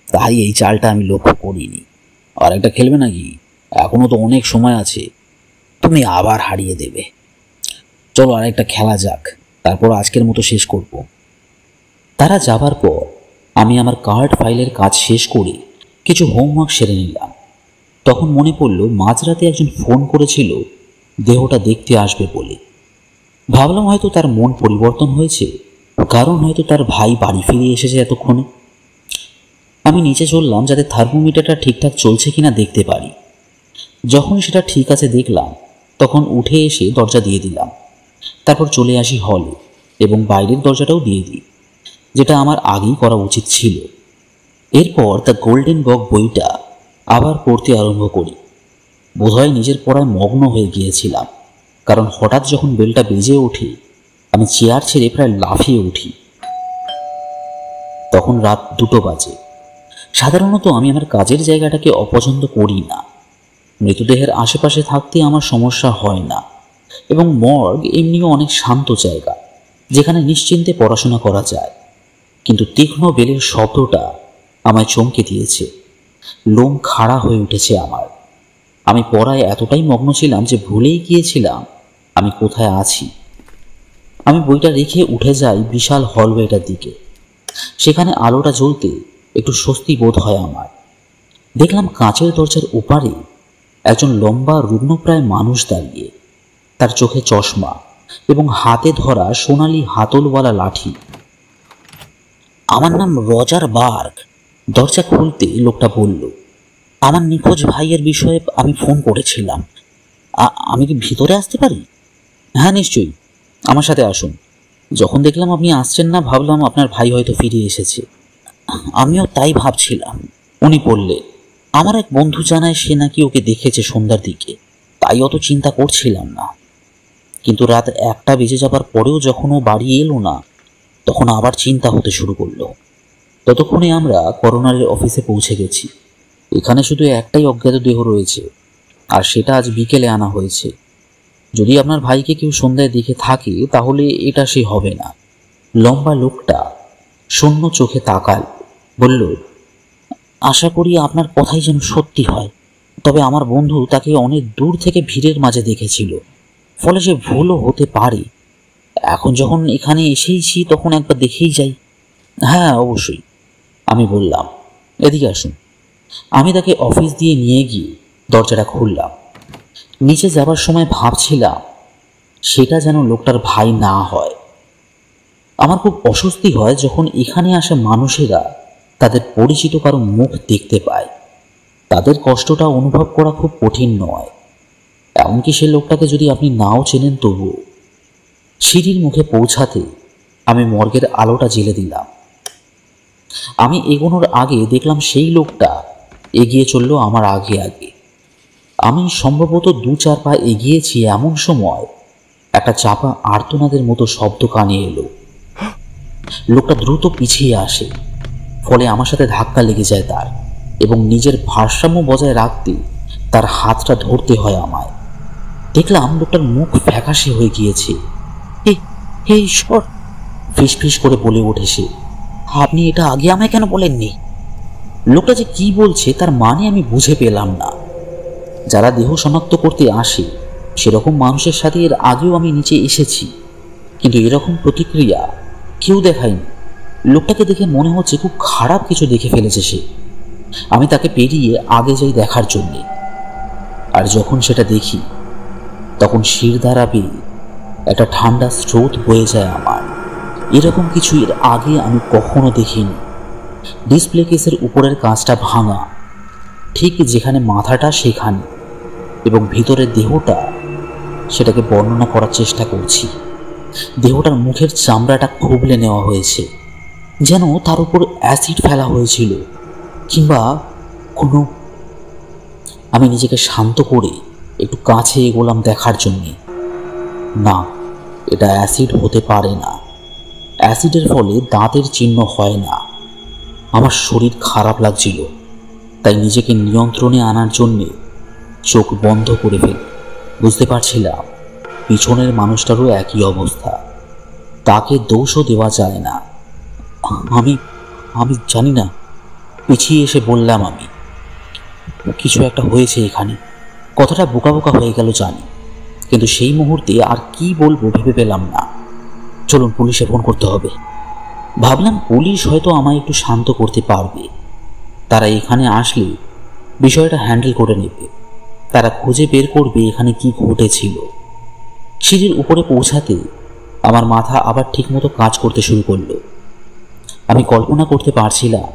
তাই এই চালটা আমি লক্ষ্য করিনি। আর একটা খেলবে নাকি? এখনো তো অনেক সময় আছে। তুমি আবার হারিয়ে দেবে। চলো আর একটা খেলা যাক, তারপর আজকের মতো শেষ করব। তারা যাবার পর আমি আমার কার্ড ফাইলের কাজ শেষ করে কিছু হোমওয়ার্ক সেরে নিলাম। তখন মনে পড়ল মাঝরাতে একজন ফোন করেছিল দেহটা দেখতে আসবে বলে। ভাবলাম হয়তো তার মন পরিবর্তন হয়েছে, কারণ হয়তো তার ভাই বাড়ি ফিরে এসেছে এতক্ষণে। আমি নিচে চললাম যাতে থার্মোমিটারটা ঠিকঠাক চলছে কিনা দেখতে পারি। যখন সেটা ঠিক আছে দেখলাম, তখন উঠে এসে দরজা দিয়ে দিলাম। তারপর চলে আসি হলে এবং বাইরের দরজাটাও দিয়ে দিই, যেটা আমার আগেই করা উচিত ছিল। এরপর দ্য গোল্ডেন বক বইটা আবার পড়তে আরম্ভ করি। বোধহয় নিজের পড়ায় মগ্ন হয়ে গিয়েছিলাম, কারণ হঠাৎ যখন বেলটা বেজে ওঠে আমি চেয়ার ছেড়ে প্রায় লাফিয়ে উঠি। তখন রাত 2টো বাজে। সাধারণত আমি আমার কাজের জায়গাটাকে অপছন্দ করি না। মৃতদেহের আশেপাশে থাকতে আমার সমস্যা হয় না, এবং মর্গ এমনিও অনেক শান্ত জায়গা যেখানে নিশ্চিন্তে পড়াশোনা করা যায়। কিন্তু তীক্ষ্ণ বেলের শব্দটা আমায় চমকে দিয়েছে। লোম খাড়া হয়ে উঠেছে আমার। আমি পড়ায় এতটাই মগ্ন ছিলাম যে ভুলেই গিয়েছিলাম আমি কোথায় আছি। আমি বইটা রেখে উঠে যাই বিশাল হলওয়েটার দিকে। সেখানে আলোটা জ্বলতে একটু স্বস্তি বোধ হয় আমার। দেখলাম কাঁচের দরজার ওপারে একজন লম্বা রুগ্নপ্রায় মানুষ দাঁড়িয়ে, তার চোখে চশমা এবং হাতে ধরা সোনালি হাতলওয়ালা লাঠি। আমার নাম রজার বার্গ। দরজা খুলতে লোকটা বলল, আমার নিখোঁজ ভাইয়ের বিষয়ে আমি ফোন করেছিলাম। আমি কি ভিতরে আসতে পারি? হ্যাঁ, নিশ্চয়ই, আমার সাথে আসুন। যখন দেখলাম আপনি আসছেন না, ভাবলাম আপনার ভাই হয়তো ফিরে এসেছে। আমিও তাই ভাবছিলাম, উনি বললেন। আমার এক বন্ধু জানায় সে নাকি ওকে দেখেছে সন্ধ্যার দিকে, তাই অত চিন্তা করছিলাম না। কিন্তু রাত 1টা বেজে যাবার পরেও যখন ও বাড়ি এলো না, তখন আবার চিন্তা হতে শুরু করলো। ততক্ষণে আমরা করোনারের অফিসে পৌঁছে গেছি। এখানে শুধু একটাই অজ্ঞাত দেহ রয়েছে, আর সেটা আজ বিকেলে আনা হয়েছে। যদি আপনার ভাইকে কেউ সন্ধ্যায় দেখে থাকে, তাহলে এটা সে হবে না। লম্বা লোকটা শূন্য চোখে তাকাল, বলল, আশা করি আপনার কথাই যেন সত্যি হয়। তবে আমার বন্ধু তাকে অনেক দূর থেকে ভিড়ের মাঝে দেখেছিল, ফলে সে ভুলও হতে পারে। এখন যখন এখানে এসেইছি, তখন একবার দেখেই যাই। হ্যাঁ, অবশ্যই, আমি বললাম। এদিকে আসুন। আমি তাকে অফিস দিয়ে নিয়ে গিয়ে দরজাটা খুললাম। নিচে যাবার সময় ভাবছিলাম সেটা যেন লোকটার ভাই না হয়। আমার খুব অস্বস্তি হয় যখন এখানে আসা মানুষেরা তাদের পরিচিত কারো মুখ দেখতে পায়। তাদের কষ্টটা অনুভব করা খুব কঠিন নয়, এমনকি সে লোকটাকে যদি আপনি নাও চেনেন তবুও। সিঁড়ির মুখে পৌঁছাতে আমি মর্গের আলোটা জ্বেলে দিলাম। আমি এগোনোর আগে দেখলাম সেই লোকটা এগিয়ে চলল আমার আগে আগে। আমি সম্ভবত 2-4 পা এগিয়েছি, এমন সময় একটা চাপা আর্তনাদের মতো শব্দ কানে এলো। লোকটা দ্রুত পিছিয়ে আসে, ফলে আমার সাথে ধাক্কা লেগে যায় তার, এবং নিজের ভারসাম্য বজায় রাখতে তার হাতটা ধরতে হয় আমায়। দেখলাম লোকটার মুখ ফ্যাকাশে হয়ে গিয়েছে। হে ঈশ্বর, ফিস ফিস করে বলে ওঠে সে, আপনি এটা আগে আমায় কেন বলেননি? লোকটা যে কি বলছে তার মানে আমি বুঝে পেলাম না। যারা দেহ শনাক্ত করতে আসে সেরকম মানুষের সাথে এর আগেও আমি নিচে এসেছি, কিন্তু এরকম প্রতিক্রিয়া কেউ দেখায়নি। লোকটাকে দেখে মনে হচ্ছে খুব খারাপ কিছু দেখে ফেলেছে সে। আমি তাকে পেরিয়ে আগে যাই দেখার জন্যে, আর যখন সেটা দেখি তখন শির দ্বারা বেয়ে একটা ঠান্ডা স্রোত বয়ে যায় আমার। এরকম কিছু এর আগে আমি কখনো দেখিনি। ডিসপ্লে কেসের উপরের কাঁচটা ভাঙা, ঠিক যেখানে মাথাটা সেখানে, এবং ভিতরের দেহটা, সেটাকে বর্ণনা করার চেষ্টা করছি। দেহটার মুখের চামড়াটা খুবলে নেওয়া হয়েছে, যেন তার উপর অ্যাসিড ফেলা হয়েছিল কিংবা কোনো। আমি নিজেকে শান্ত করে একটু কাছে এগোলাম দেখার জন্যে। না, এটা অ্যাসিড হতে পারে না। অ্যাসিডের ফলে দাঁতের চিহ্ন হয় না। আমার শরীর খারাপ লাগছিল, তাই নিজেকে নিয়ন্ত্রণে আনার জন্যে চোখ বন্ধ করে ফেলি। বুঝতে পারছিলাম পিছনের মানুষটারও একই অবস্থা, তাকে দোষও দেওয়া যায় না। আমি আমি জানি না, পিছিয়ে এসে বললাম আমি, কিছু একটা হয়েছে এখানে। কথাটা বোকা বোকা হয়ে গেল জানি, কিন্তু সেই মুহূর্তে আর কি বলবো ভেবে পেলাম না। চলুন পুলিশে ফোন করতে হবে। ভাবলাম পুলিশ হয়তো আমায় একটু শান্ত করতে পারবে। তারা এখানে আসলে বিষয়টা হ্যান্ডেল করে নেবে। তারা খুঁজে বের করবে এখানে কি ঘটেছিল। সিঁড়ির উপরে পৌঁছাতে আমার মাথা আবার ঠিকমতো কাজ করতে শুরু করলো। আমি কল্পনা করতে পারছিলাম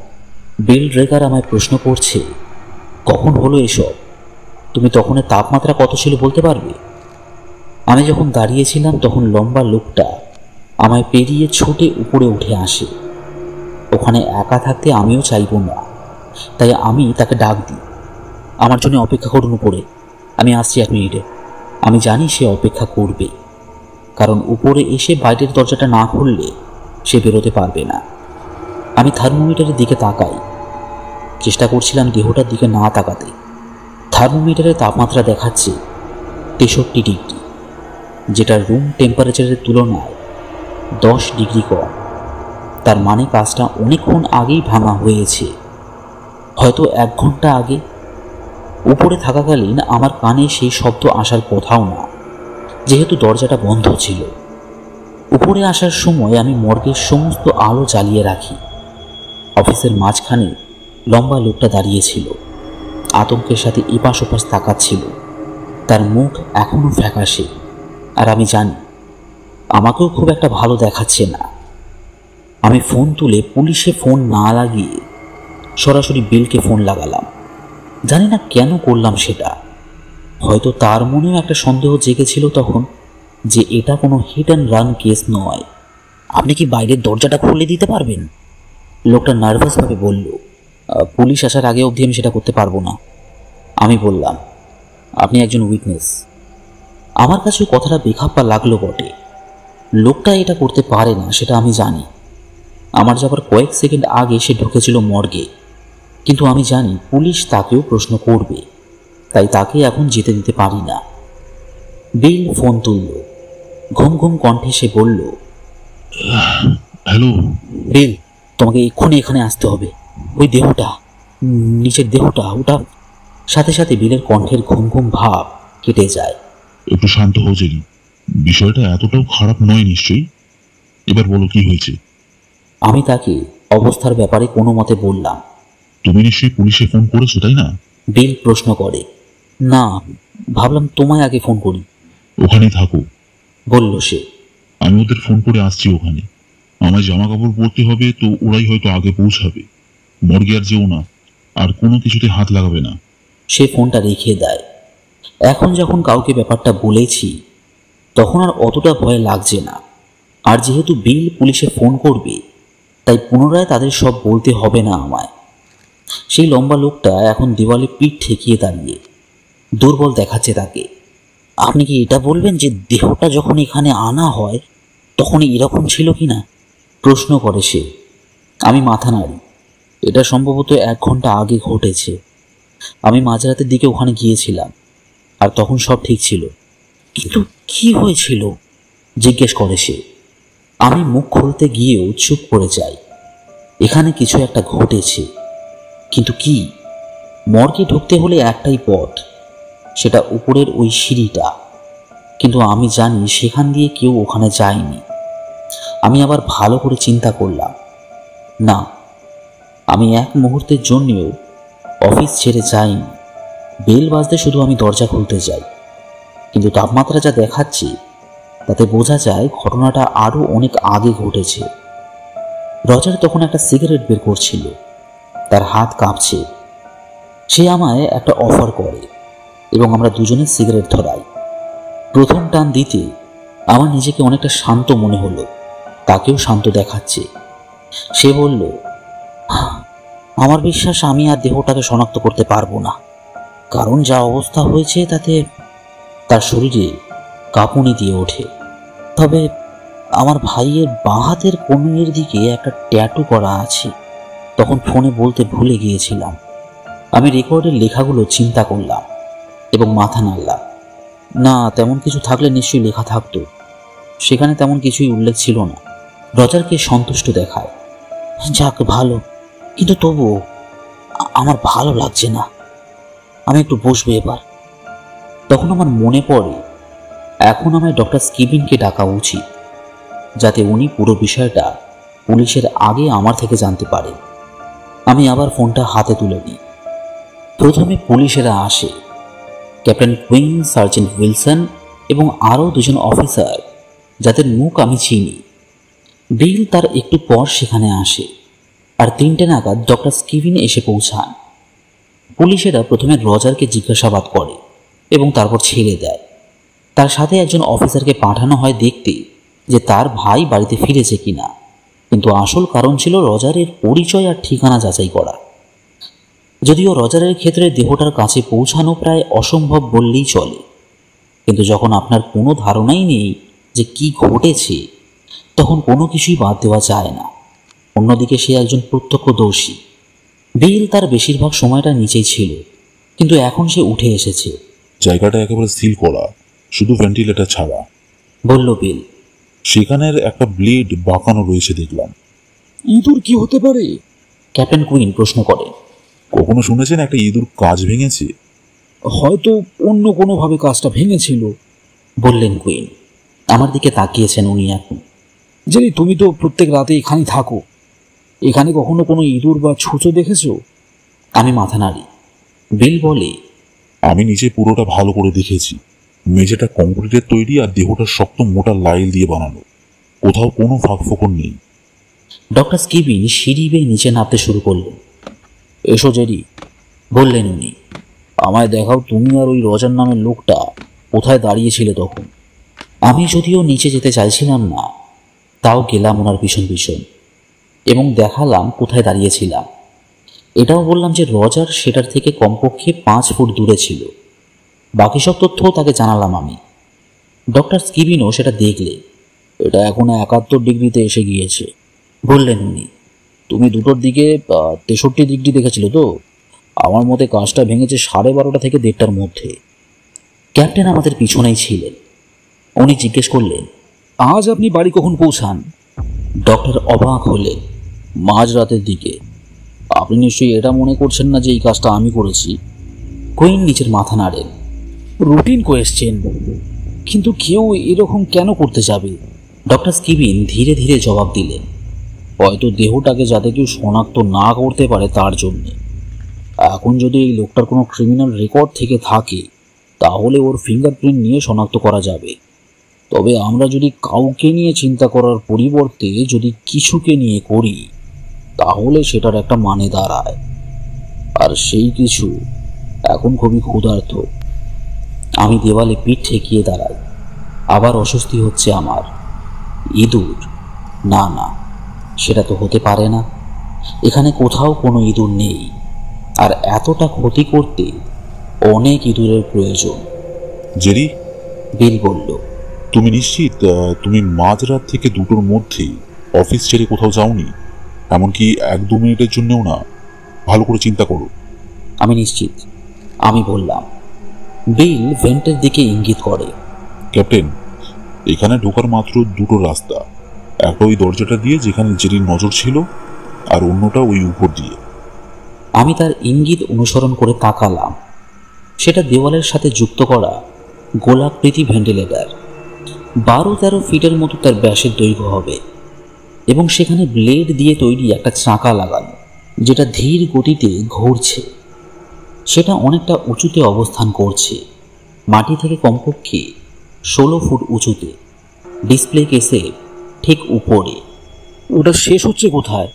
বিল ড্রেকার আমায় প্রশ্ন করছে, কখন হলো এসব? তুমি তখনের তাপমাত্রা কত ছিল বলতে পারবে? আমি যখন দাঁড়িয়েছিলাম তখন লম্বা লোকটা আমায় পেরিয়ে ছুটে উপরে উঠে আসে। ওখানে একা থাকতে আমিও চাইব না, তাই আমি তাকে ডাক দিই, আমার জন্য অপেক্ষা করুন উপরে, আমি আসছি 1 মিনিটে। আমি জানি সে অপেক্ষা করবে, কারণ উপরে এসে বাইরের দরজাটা না খুললে সে বেরোতে পারবে না। আমি থার্মোমিটারের দিকে তাকাই, চেষ্টা করছিলাম দেহটার দিকে না তাকাতে। থার্মোমিটারের তাপমাত্রা দেখাচ্ছে 63 ডিগ্রি, যেটা রুম টেম্পারেচারের তুলনায় 10 ডিগ্রি কম। তার মানে কাজটা অনেকক্ষণ আগেই ভাঙা হয়েছে, হয়তো 1 ঘন্টা আগে। উপরে থাকাকালীন আমার কানে সেই শব্দ আসার কথাও না, যেহেতু দরজাটা বন্ধ ছিল। উপরে আসার সময় আমি মর্গের সমস্ত আলো জ্বালিয়ে রাখি। অফিসের মাঝখানে লম্বা লোকটা দাঁড়িয়েছিল, আতঙ্কের সাথে এপাশ ওপাশ তাকাচ্ছিল। তার মুখ এখনো ফ্যাকাশে, আর আমি জানি আমাকেও খুব একটা ভালো দেখাচ্ছে না। আমি ফোন তুলে পুলিশে ফোন না লাগিয়ে সরাসরি বিলকে ফোন লাগালাম। জানি না কেন করলাম সেটা। হয়তো তার মনেও একটা সন্দেহ জেগেছিল তখন যে এটা কোনো হিট অ্যান্ড রান কেস নয়। আপনি কি বাইরের দরজাটা খুলে দিতে পারবেন? লোকটা নার্ভাসভাবে বলল। পুলিশ আসার আগে অবধি আমি সেটা করতে পারবো না। আমি বললাম, আপনি একজন উইটনেস। আমার কাছে কথাটা বেখাপ্পা লাগলো বটে। লোকটা এটা করতে পারে না সেটা আমি জানি। আমার যাবার কয়েক সেকেন্ড আগে সে ঢুকেছিল মর্গে, কিন্তু আমি জানি পুলিশ তাকেও প্রশ্ন করবে, তাই তাকে এখন যেতে দিতে পারি না। বিল ফোন তুলল। ঘুম ঘুম কণ্ঠে সে বলল, হ্যালো বিল, তোমাকে এক্ষুনি এখানে আসতে হবে। ওই দেহটা, নিচের দেহটা, ওটা। সাথে সাথে বিলের কণ্ঠের ঘুম ঘুম ভাব কেটে যায়। একটু শান্ত হও জেরি, বিষয়টা এতটাও খারাপ নয় নিশ্চয়ই। এবার বলো কি হয়েছে। আমি তাকে অবস্থার ব্যাপারে কোনো মতে বললাম। তুমি নিশ্চয়ই পুলিশে ফোন করেছো তাই না? বিল প্রশ্ন করে। না, ভাবলাম তোমায় আগে ফোন করি। ওখানে থাকো, বলল সে। আমি ওদের ফোন করে আসছি ওখানে। আমায় জামা কাপড় পরতে হবে, তো ওরাই হয়তো আগে পৌঁছাবে। মর্গে আর যেও না, আর কোনো কিছুতে হাত লাগাবে না। সে ফোনটা রেখে দেয়। এখন যখন কাউকে ব্যাপারটা বলেছি তখন আর অতটা ভয় লাগছে না। আর যেহেতু বিল পুলিশে ফোন করবে, তাই পুনরায় তাদের সব বলতে হবে না আমায়। সেই লম্বা লোকটা এখন দেওয়ালে পিঠ ঠেকিয়ে দাঁড়িয়ে, দুর্বল দেখাচ্ছে তাকে। আপনি কি এটা বলবেন যে দেহটা যখন এখানে আনা হয় তখন এরকম ছিল কিনা? প্রশ্ন করে সে। আমি মাথা নাড়ি। এটা সম্ভবত 1 ঘন্টা আগে ঘটেছে। আমি মাঝরাতের দিকে ওখানে গিয়েছিলাম, আর তখন সব ঠিক ছিল। কিন্তু কি হয়েছিল জিজ্ঞেস করে সে। আমি মুখ খুলতে গিয়েও চুপ করে যাই। এখানে কিছু একটা ঘটেছে, কিন্তু কি? মর্গে ঢুকতে হলে একটাই পথ, সেটা উপরের ওই সিঁড়িটা। কিন্তু আমি জানি সেখান দিয়ে কেউ ওখানে যায়নি। আমি আবার ভালো করে চিন্তা করলাম। না, আমি 1 মুহূর্তের জন্যও অফিস ছেড়ে যাইনি। বেল বাজতে শুধু আমি দরজা খুলতে যাই। কিন্তু তাপমাত্রা যা দেখাচ্ছে তাতে বোঝা যায় ঘটনাটা আরও অনেক আগে ঘটেছে। রজার তখন একটা সিগারেট বের করছিল, তার হাত কাঁপছে। সে আমায় একটা অফার করে এবং আমরা দুজনে সিগারেট ধরাই। প্রথম টান দিতে আমার নিজেকে অনেকটা শান্ত মনে হলো, তাকেও শান্ত দেখাচ্ছে। সে বলল, আমার বিশ্বাস আমি আর দেহটাকে শনাক্ত করতে পারবো না, কারণ যা অবস্থা হয়েছে তাতে তার শরীরে কাঁপুনি দিয়ে ওঠে। তবে আমার ভাইয়ের বাঁ হাতের কনুইয়ের দিকে একটা ট্যাটু করা আছে। তখন ফোনে বলতে ভুলে গিয়েছিলাম। আমি রেকর্ডের লেখাগুলো চিন্তা করলাম এবং মাথা নাড়লাম। না, তেমন কিছু থাকলে নিশ্চয়ই লেখা থাকতো। সেখানে তেমন কিছুই উল্লেখ ছিল না। রজারকে সন্তুষ্ট দেখায়। যাক, ভালো, কিন্তু তবুও আমার ভালো লাগছে না। আমি একটু বসবো এবার। তখন আমার মনে পড়ে এখন আমায় ডক্টর স্কিবিনকে ডাকা উচিত, যাতে উনি পুরো বিষয়টা পুলিশের আগে আমার থেকে জানতে পারে। আমি আবার ফোনটা হাতে তুলে নিই। প্রথমে পুলিশেরা আসে, ক্যাপ্টেন কুইন, সার্জেন্ট উইলসন এবং আরও 2 জন অফিসার যাদের মুখ আমি চিনি। বিল তার একটু পর সেখানে আসে, আর 3টে নাগাদ ডক্টর স্কিবিন এসে পৌঁছান। পুলিশেরা প্রথমে রজারকে জিজ্ঞাসাবাদ করে এবং তারপর ছেড়ে দেয়। তার সাথে একজন অফিসারকে পাঠানো হয় দেখতে যে তার ভাই বাড়িতে ফিরেছে কিনা, কিন্তু আসল কারণ ছিল রজারের পরিচয় আর ঠিকানা যাচাই করা। যদিও রজারের ক্ষেত্রে দেহটার কাছে পৌঁছানো প্রায় অসম্ভব বললেই চলে, কিন্তু যখন আপনার কোনো ধারণাই নেই যে কি ঘটেছে, তখন কোনো কিছুই বাদ দেওয়া যায় না। অন্যদিকে সে একজন প্রত্যক্ষদর্শী। বিল তার বেশিরভাগ সময়টা নিচেই ছিল, কিন্তু এখন সে উঠে এসেছে। জায়গাটা একেবারে সিল করা, শুধু ভেন্টিলেটর ছাড়া, বলল বিল। সেখানের একটা ব্লেড বাঁকানো রয়েছে দেখলাম। ইঁদুর কি হতে পারে? ক্যাপ্টেন কুইন প্রশ্ন করে। কখনো শুনেছেন একটা ইঁদুর কাঁচ ভেঙেছে? হয়তো অন্য কোনোভাবে কাজটা ভেঙেছিল, বললেন কুইন। আমার দিকে তাকিয়েছেন উনি এখন। জেরি, তুমি তো প্রত্যেক রাতে এখানে থাকো। এখানে কখনো কোনো ইঁদুর বা ছুঁচো দেখেছো? আমি মাথা নাড়ি। বিল বলে, আমি নিচে পুরোটা ভালো করে দেখেছি। মেঝেটা কংক্রিটের তৈরি আর দেহটা শক্ত মোটা লাইল দিয়ে বানানো, কোথাও কোনো ফাঁক ফোকর নেই। ডক্টর স্কিবিন সিঁড়ি বেয়ে নিচে নামতে শুরু করলেন। এসো জেরি, বললেন উনি। আমায় দেখাও তুমি আর ওই রজার নামের লোকটা কোথায় দাঁড়িয়েছিলে তখন। আমি যদিও নিচে যেতে চাইছিলাম না, তাও গেলাম ওনার পিছন পিছন এবং দেখালাম কোথায় দাঁড়িয়েছিলাম। এটাও বললাম যে রজার সেটার থেকে কমপক্ষে 5 ফুট দূরে ছিল। বাকি সব তথ্যও তাকে জানালাম আমি। ডক্টর স্কিবিনও সেটা দেখলে। এটা এখন 71 ডিগ্রিতে এসে গিয়েছে, বললেন উনি। তুমি 2টোর দিকে 63 ডিগ্রি দেখেছিল তো? আমার মতে কাজটা ভেঙেছে 12:30 থেকে 1:30টার মধ্যে। ক্যাপ্টেন আমাদের পিছনেই ছিলেন। উনি জিজ্ঞেস করলেন, আজ আপনি বাড়ি কখন পৌঁছান? ডক্টর অবাক হলেন। মাঝরাতের দিকে। আপনি নিশ্চয়ই এটা মনে করছেন না যে এই কাজটা আমি করেছি? কুইন নিচের মাথা নাড়েন। রুটিন কোয়েশ্চেন, কিন্তু কেউ এরকম কেন করতে যাবে? ডক্টর স্কিবিন ধীরে ধীরে জবাব দিলেন, হয়তো দেহটাকে যাতে কেউ শনাক্ত না করতে পারে তার জন্যে। এখন যদি এই লোকটার কোনো ক্রিমিনাল রেকর্ড থেকে থাকে তাহলে ওর ফিঙ্গারপ্রিন্ট নিয়ে শনাক্ত করা যাবে। তবে আমরা যদি কাউকে নিয়ে চিন্তা করার পরিবর্তে যদি কিছুকে নিয়ে করি তাহলে সেটার একটা মানে দাঁড়ায়, আর সেই কিছু এখন খুবই ক্ষুধার্ত। আমি দেওয়ালে পিঠ ঠেকিয়ে দাঁড়াই। আবার অস্বস্তি হচ্ছে আমার। ইঁদুর? না না, সেটা তো হতে পারে না। এখানে কোথাও কোনো ইঁদুর নেই। আর এতটা ক্ষতি করতে অনেক ইঁদুরের প্রয়োজন। জেরি, বিল বলল, তুমি নিশ্চিত তুমি মাঝরাত থেকে 2টোর মধ্যে অফিস ছেড়ে কোথাও যাওনি? এমনকি 1-2 মিনিটের জন্যও না? ভালো করে চিন্তা করো। আমি নিশ্চিত, আমি বললাম। বিল ভেন্টের দিকে ইঙ্গিত করে। ক্যাপ্টেন, এখানে ঢোকার মাত্র 2টো রাস্তা। একটা ওই দরজাটা দিয়ে যেখানে জেরির নজর ছিল, আর অন্যটা ওই উপর দিয়ে। আমি তার ইঙ্গিত অনুসরণ করে তাকালাম। সেটা দেওয়ালের সাথে যুক্ত করা গোলাকৃতি ভেন্টিলেটর। 12-13 ফিটের মতো তার ব্যাসের দৈর্ঘ্য হবে, এবং সেখানে ব্লেড দিয়ে তৈরি একটা চাকা লাগানো, যেটা ধীর গতিতে ঘুরছে। সেটা অনেকটা উঁচুতে অবস্থান করছে, মাটি থেকে কমপক্ষে 16 ফুট উঁচুতে। ডিসপ্লে কেসের ঠিক উপরে। ওটা শেষ হচ্ছে কোথায়?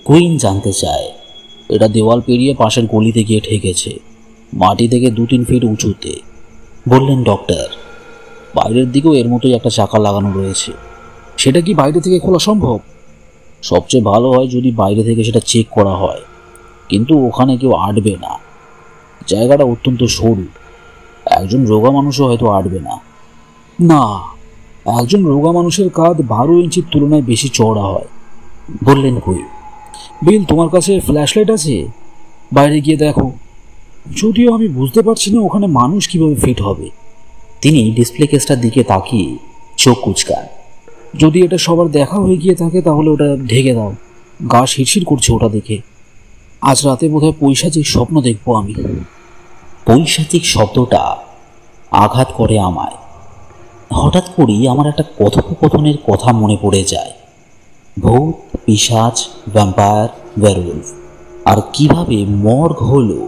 কুইন জানতে চায়। এটা দেওয়াল পেরিয়ে পাশের গলিতে গিয়ে ঠেকেছে, মাটি থেকে 2-3 ফিট উঁচুতে, বললেন ডক্টর। বাইরের দিকেও এর মতোই একটা চাকা লাগানো রয়েছে। সেটা কি বাইরে থেকে খোলা সম্ভব? সবচেয়ে ভালো হয় যদি বাইরে থেকে সেটা চেক করা হয়, কিন্তু ওখানে কেউ আটবে না। জায়গাটা অত্যন্ত সরু, একজন রোগা মানুষও হয়তো আটবে না। না, একজন রোগা মানুষের কাঁধ 12 ইঞ্চির তুলনায় বেশি চওড়া হয়, বললেন কুইন। বিল, তোমার কাছে ফ্ল্যাশলাইট আছে? বাইরে গিয়ে দেখো। যদিও আমি বুঝতে পারছি না ওখানে মানুষ কিভাবে ফিট হবে। তিনি ডিসপ্লে কেসটার দিকে তাকিয়ে চোখ কুচকান। যদি এটা সবার দেখা হয়ে গিয়ে থাকে তাহলে ওটা ঢেকে দাও। গা শিরশির করছে ওটা দেখে। আজ রাতে বোধহয় পৈশাচিক স্বপ্ন দেখবো আমি। পৈশাচিক শব্দটা আঘাত করে আমায়। হঠাৎ করেই আমার একটা কথোপকথনের কথা মনে পড়ে যায়। ভূত, পিশাচ, ভ্যাম্পায়ার, ওয়্যারউলফ, আর কিভাবে মর্গ হলো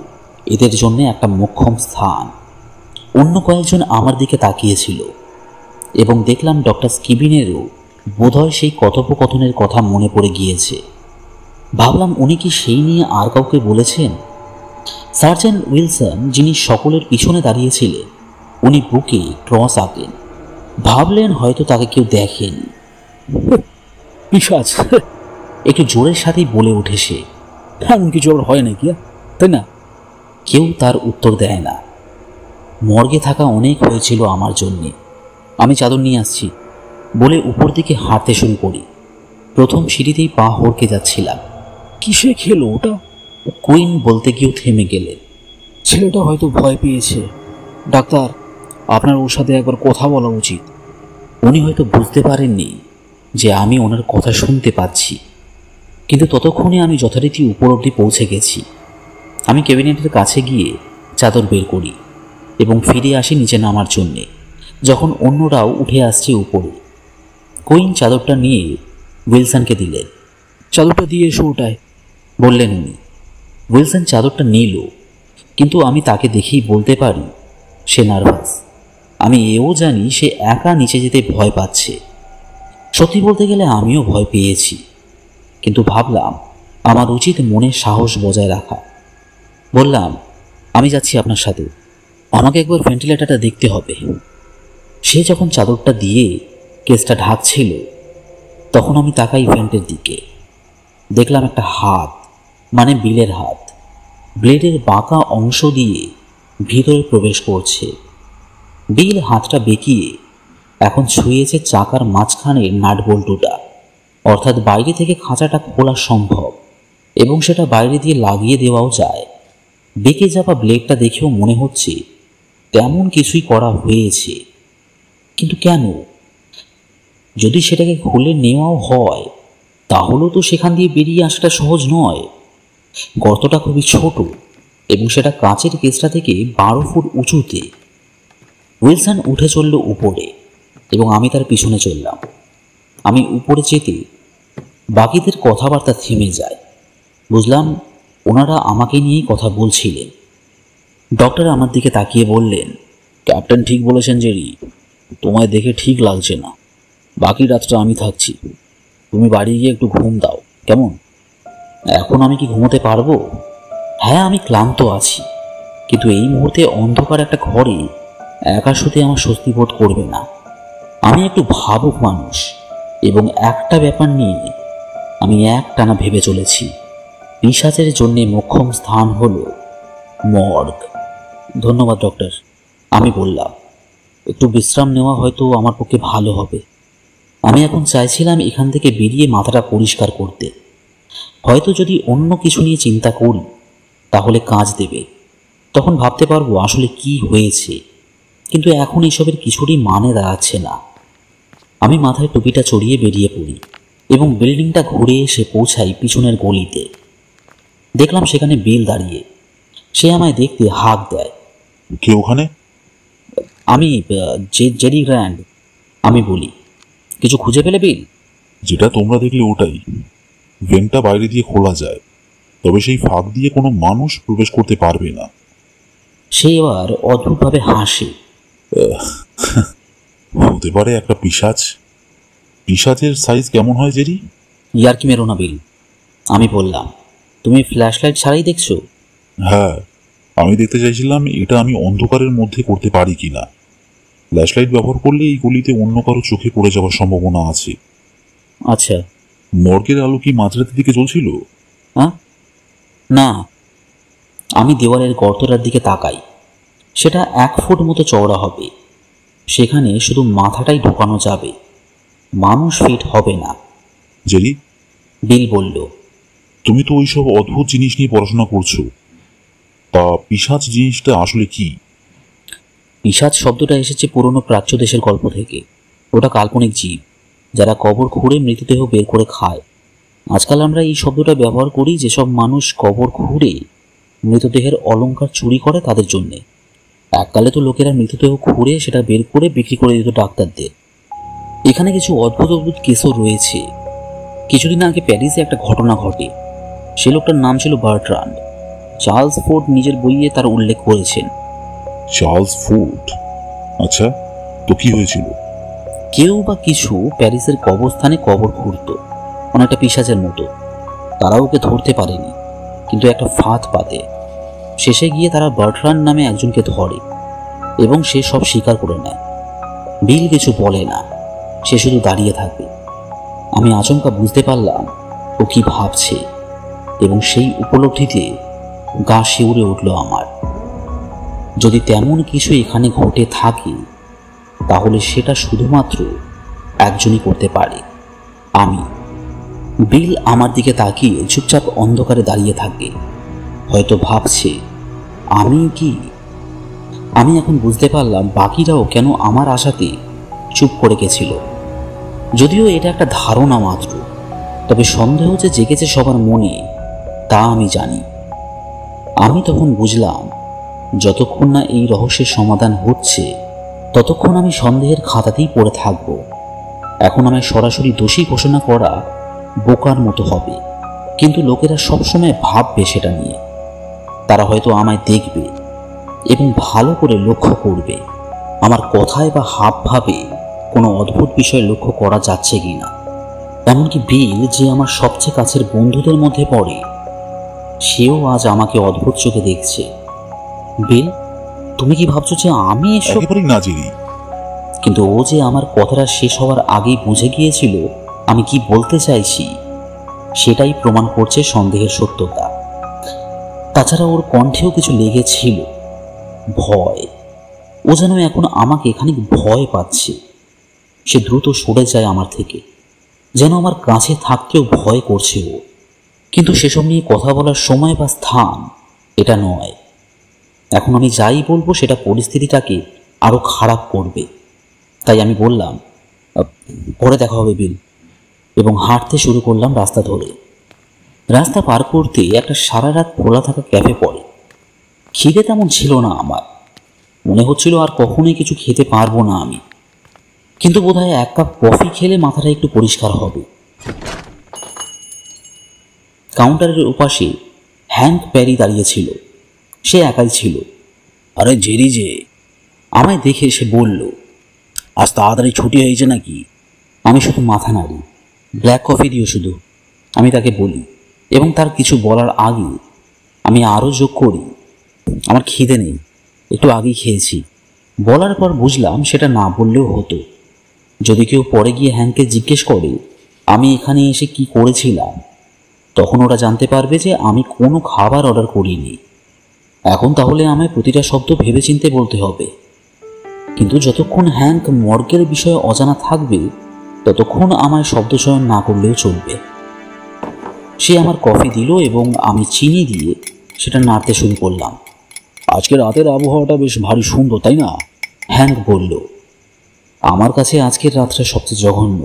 এদের জন্য একটা মোক্ষম স্থান। অন্য কয়েকজন আমার দিকে তাকিয়েছিল, এবং দেখলাম ডক্টর স্কিবিনেরও বোধহয় সেই কথোপকথনের কথা মনে পড়ে গিয়েছে। ভাবলাম উনি কি সেই নিয়ে আর কাউকে বলেছেন। সার্জেন্ট উইলসন, যিনি সকলের পিছনে দাঁড়িয়েছিলেন, উনি বুকে ক্রস আঁকেন। ভাবলেন হয়তো তাকে কেউ দেখেনি। পিশাচ, একটু জোরের সাথেই বলে ওঠে সে। এমন কিছু আবার হয় নাকি, তাই না? কেউ তার উত্তর দেয় না। মর্গে থাকা অনেক হয়েছিল আমার জন্যে। আমি চাদর নিয়ে আসছি বলে উপর দিকে হাঁটতে শুরু করি। প্রথম সিঁড়িতেই পা হড়কে যাচ্ছিলাম। কিসে খেলো ওটা? কুইন বলতে গিয়েও থেমে গেলেন। ছেলেটা হয়তো ভয় পেয়েছে। ডাক্তার, আপনার ওর সাথে একবার কথা বলা উচিত। উনি হয়তো বুঝতে পারেননি যে আমি ওনার কথা শুনতে পাচ্ছি, কিন্তু ততক্ষণে আমি যথারীতি উপর অবধি পৌঁছে গেছি। আমি ক্যাবিনেটের কাছে গিয়ে চাদর বের করি এবং ফিরে আসি নিচে নামার জন্যে, যখন অন্যরাও উঠে আসছে উপরে। কুইন চাদরটা নিয়ে উইলসনকে দিলেন। চাদরটা দিয়ে এসো ওটায়, বললেন উনি। উইলসন চাদরটা নিল, কিন্তু আমি তাকে দেখেই বলতে পারি সে নার্ভাস। আমি এও জানি সে একা নিচে যেতে ভয় পাচ্ছে। সত্যি বলতে গেলে আমিও ভয় পেয়েছি, কিন্তু ভাবলাম আমার উচিত মনে সাহস বজায় রাখা। বললাম, আমি যাচ্ছি আপনার সাথে, আমাকে একবার ভেন্টিলেটরটা দেখতে হবে। সে যখন চাদরটা দিয়ে কেসটা ঢাকছিল, তখন আমি তাকাই ভেন্টের দিকে। দেখলাম একটা হাত, মানে বিলের হাত, ব্লেডের বাঁকা অংশ দিয়ে ভিতরে প্রবেশ করছে। বিল হাতটা বেঁকিয়ে এখন ছুঁয়েছে চাকার মাঝখানের নাটবল্টুটা, অর্থাৎ বাইরে থেকে খাঁচাটা খোলা সম্ভব এবং সেটা বাইরে দিয়ে লাগিয়ে দেওয়াও যায়। বেঁকে যাওয়া ব্লেডটা দেখেও মনে হচ্ছে তেমন কিছুই করা হয়েছে, কিন্তু কেন? যদি সেটাকে খুলে নেওয়াও হয়, তাহলেও তো সেখান দিয়ে বেরিয়ে আসাটা সহজ নয়। গর্তটা খুবই ছোট এবং সেটা কাঁচের কেসটা থেকে 12 ফুট উঁচুতে। উইলসন উঠে চলল উপরে এবং আমি তার পিছনে চললাম। আমি উপরে যেতে বাকিদের কথাবার্তা থেমে যায়। বুঝলাম ওনারা আমাকে নিয়েই কথা বলছিলেন। ডক্টর আমার দিকে তাকিয়ে বললেন, ক্যাপ্টেন ঠিক বলেছেন জেরি, তোমায় দেখে ঠিক লাগছে না। বাকি রাতটা আমি থাকছি, তুমি বাড়ি গিয়ে একটু ঘুম দাও, কেমন? এখন আমি কি ঘুমোতে পারবো? হ্যাঁ, আমি ক্লান্ত আছি, কিন্তু এই মুহূর্তে অন্ধকার একটা ঘরে একা শুতে আমার স্বস্তি বোধ করবে না। আমি একটু ভাবুক মানুষ, এবং একটা ব্যাপার নিয়ে আমি একটানা ভেবে চলেছি। পিশাচের জন্যে মোক্ষম স্থান হলো মর্গ। ধন্যবাদ ডক্টর, আমি বললাম। একটু বিশ্রাম নেওয়া হয়তো আমার পক্ষে ভালো হবে। আমি এখন চাইছিলাম এখান থেকে বেরিয়ে মাথাটা পরিষ্কার করতে। হয়তো যদি অন্য কিছু নিয়ে চিন্তা করি তাহলে কাজ দেবে, তখন ভাবতে পারবো আসলে কি হয়েছে। কিন্তু এখন এসবের কিছুরই মানে দাঁড়াচ্ছে না। আমি মাথায় টুপিটা চড়িয়ে বেরিয়ে পড়ি এবং বিল্ডিংটা ঘুরে এসে পৌঁছাই পিছনের গলিতে। দেখলাম সেখানে বিল দাঁড়িয়ে। সে আমায় দেখতে হাঁক দেয়। কে ওখানে? আমি জেরি গ্র্যান্ড। আমি বলি, কিছু খুঁজে পেলে বিল? যেটা তোমরা দেখলে ওটাই। ভেন্টটা বাইরে দিয়ে খোলা যায়, তবে সেই ফাঁক দিয়ে কোনো মানুষ প্রবেশ করতে পারবে না। সে এবার অদ্ভুতভাবে হাসে। হতে পারে একটা পিশাচ। পিশাচের সাইজ কেমন হয় জেরি? ইয়ার্কি মেরো না বিল, আমি বললাম। তুমি ফ্ল্যাশ লাইট ছাড়াই দেখছো? হ্যাঁ, আমি দেখতে চাইছিলাম এটা আমি অন্ধকারের মধ্যে করতে পারি কিনা। ফ্ল্যাশ লাইট ব্যবহার করলে এই গলিতে অন্য কারো চোখে পড়ে যাওয়ার সম্ভাবনা আছে। আচ্ছা। মর্গের আলো কি মাঝরাতের দিকে জ্বলছিল? হ্যাঁ, না। আমি দেওয়ালের গর্তটার দিকে তাকাই। সেটা 1 ফুট মতো চওড়া হবে। সেখানে শুধু মাথাটাই ঢোকানো যাবে, মানুষ ফিট হবে না। জেরি, বিল বলল। তুমি তো ওইসব অদ্ভুত জিনিস নিয়ে পড়াশোনা করছো, তা পিশাচ জিনিসটা আসলে কি? পিশাচ শব্দটা এসেছে পুরনো প্রাচ্য দেশের গল্প থেকে। ওটা কাল্পনিক জীব যারা কবর খুঁড়ে মৃতদেহ বের করে খায়। আজকাল আমরা এই শব্দটা ব্যবহার করি যেসব মানুষ কবর খুঁড়ে মৃতদেহের অলংকার চুরি করে তাদের জন্যে। এককালে তো লোকেরা মৃতদেহ খুঁড়ে সেটা বের করে বিক্রি করে দিত ডাক্তারদের। এখানে কিছু অদ্ভুত অদ্ভুত কেসও রয়েছে। কিছুদিন আগে প্যারিসে একটা ঘটনা ঘটে। সে লোকটার নাম ছিল বার্ট্রান্ড। চার্লস ফোর্ড নিজের বইয়ে তার উল্লেখ করেছেন। Charles Ford? আচ্ছা, তো কি হয়েছিল? কেউ বা কিছু প্যারিসের কবরস্থানে কবর খুঁড়ত, অনেকটা পিশাচের মতো। তারা ওকে ধরতে পারেনি, কিন্তু একটা ফাঁদ পাতে। শেষে গিয়ে তারা বার্ট্রান্ড নামে একজনকে ধরে এবং সে সব স্বীকার করে নেয়। বিল কিছু বলে না, সে শুধু দাঁড়িয়ে থাকে। আমি আচমকা বুঝতে পারলাম ও কি ভাবছে, এবং সেই উপলব্ধিতে গা শিউরে উঠল আমার। যদি তেমন কিছু এখানে ঘটে থাকে তাহলে সেটা শুধুমাত্র একজনই করতে পারে, আমি। বিল আমার দিকে তাকিয়ে চুপচাপ অন্ধকারে দাঁড়িয়ে থাকে, হয়তো ভাবছে আমি কি। আমি এখন বুঝতে পারলাম বাকিরাও কেন আমার আশাতে চুপ করে গেছিল। যদিও এটা একটা ধারণা মাত্র, তবে সন্দেহ যে জেগেছে সবার মনে তা আমি জানি। আমি তখন বুঝলাম যতক্ষণ না এই রহস্যের সমাধান হচ্ছে ততক্ষণ আমি সন্দেহের খাতাতেই পড়ে থাকব। এখন আমায় সরাসরি দোষী ঘোষণা করা বোকার মতো হবে, কিন্তু লোকেরা সবসময় ভাববে সেটা নিয়ে। তারা হয়তো আমায় দেখবে এবং ভালো করে লক্ষ্য করবে আমার কথায় বা হাবভাবে কোনো অদ্ভুত বিষয় লক্ষ্য করা যাচ্ছে কিনা। এমনকি বিল, যে আমার সবচেয়ে কাছের বন্ধুদের মধ্যে পড়ে, সেও আজ আমাকে অদ্ভুত চোখে দেখছে। বিল, তুমি কি ভাবছো যে আমি এসব? একেবারেই না জেরি। কিন্তু ও যে আমার কথাটা শেষ হওয়ার আগেই বুঝে গিয়েছিল আমি কি বলতে চাইছি, সেটাই প্রমাণ করছে সন্দেহের সত্যতা। তাছাড়া ওর কণ্ঠেও কিছু লেগেছিল, ভয়। ও যেন এখন আমাকে খানিক ভয় পাচ্ছে। সে দ্রুত সরে যায় আমার থেকে, যেন আমার কাছে থাকতেও ভয় করছে ও। কিন্তু সেসব নিয়ে কথা বলার সময় বা স্থান এটা নয়। এখন আমি যাই বলবো সেটা পরিস্থিতিটাকে আরো খারাপ করবে। তাই আমি বললাম, পরে দেখা হবে বিল, এবং হাঁটতে শুরু করলাম রাস্তা ধরে। রাস্তা পার করতে একটা সারা রাত খোলা থাকা ক্যাফে পড়ে। খিদে তেমন ছিল না আমার, মনে হচ্ছিল আর কখনোই কিছু খেতে পারবো না আমি। কিন্তু বোধহয় 1 কাপ কফি খেলে মাথাটা একটু পরিষ্কার হবে। কাউন্টারের ওপাশে হ্যাঙ্ক প্যারি দাঁড়িয়েছিল। সে একাই ছিল। আরে জেরি যে, আমায় দেখে সে বলল, আজ তাড়াতাড়ি ছুটি হয়েছে নাকি? আমি শুধু মাথা নাড়ি। ব্ল্যাক কফি দিও শুধু, আমি তাকে বলি, এবং তার কিছু বলার আগে আমি আরও যোগ করি, আমার খিদে নেই, একটু আগেই খেয়েছি। বলার পর বুঝলাম সেটা না বললেও হতো। যদি কেউ পরে গিয়ে হ্যাঙ্ককে জিজ্ঞেস করে আমি এখানে এসে কি করেছিলাম, তখন ওরা জানতে পারবে যে আমি কোনো খাবার অর্ডার করিনি। এখন তাহলে আমায় প্রতিটা শব্দ ভেবেচিন্তে বলতে হবে। কিন্তু যতক্ষণ হ্যাঙ্ক মর্গের বিষয়ে অজানা থাকবে ততক্ষণ আমায় শব্দচয়ন না করলেও চলবে। সে আমার কফি দিল এবং আমি চিনি দিয়ে সেটা নাড়তে শুরু করলাম। আজকে রাতের আবহাওয়াটা বেশ ভারী সুন্দর, তাই না? হ্যাঙ্ক বলল। আমার কাছে আজকের রাতটা সবচেয়ে জঘন্য,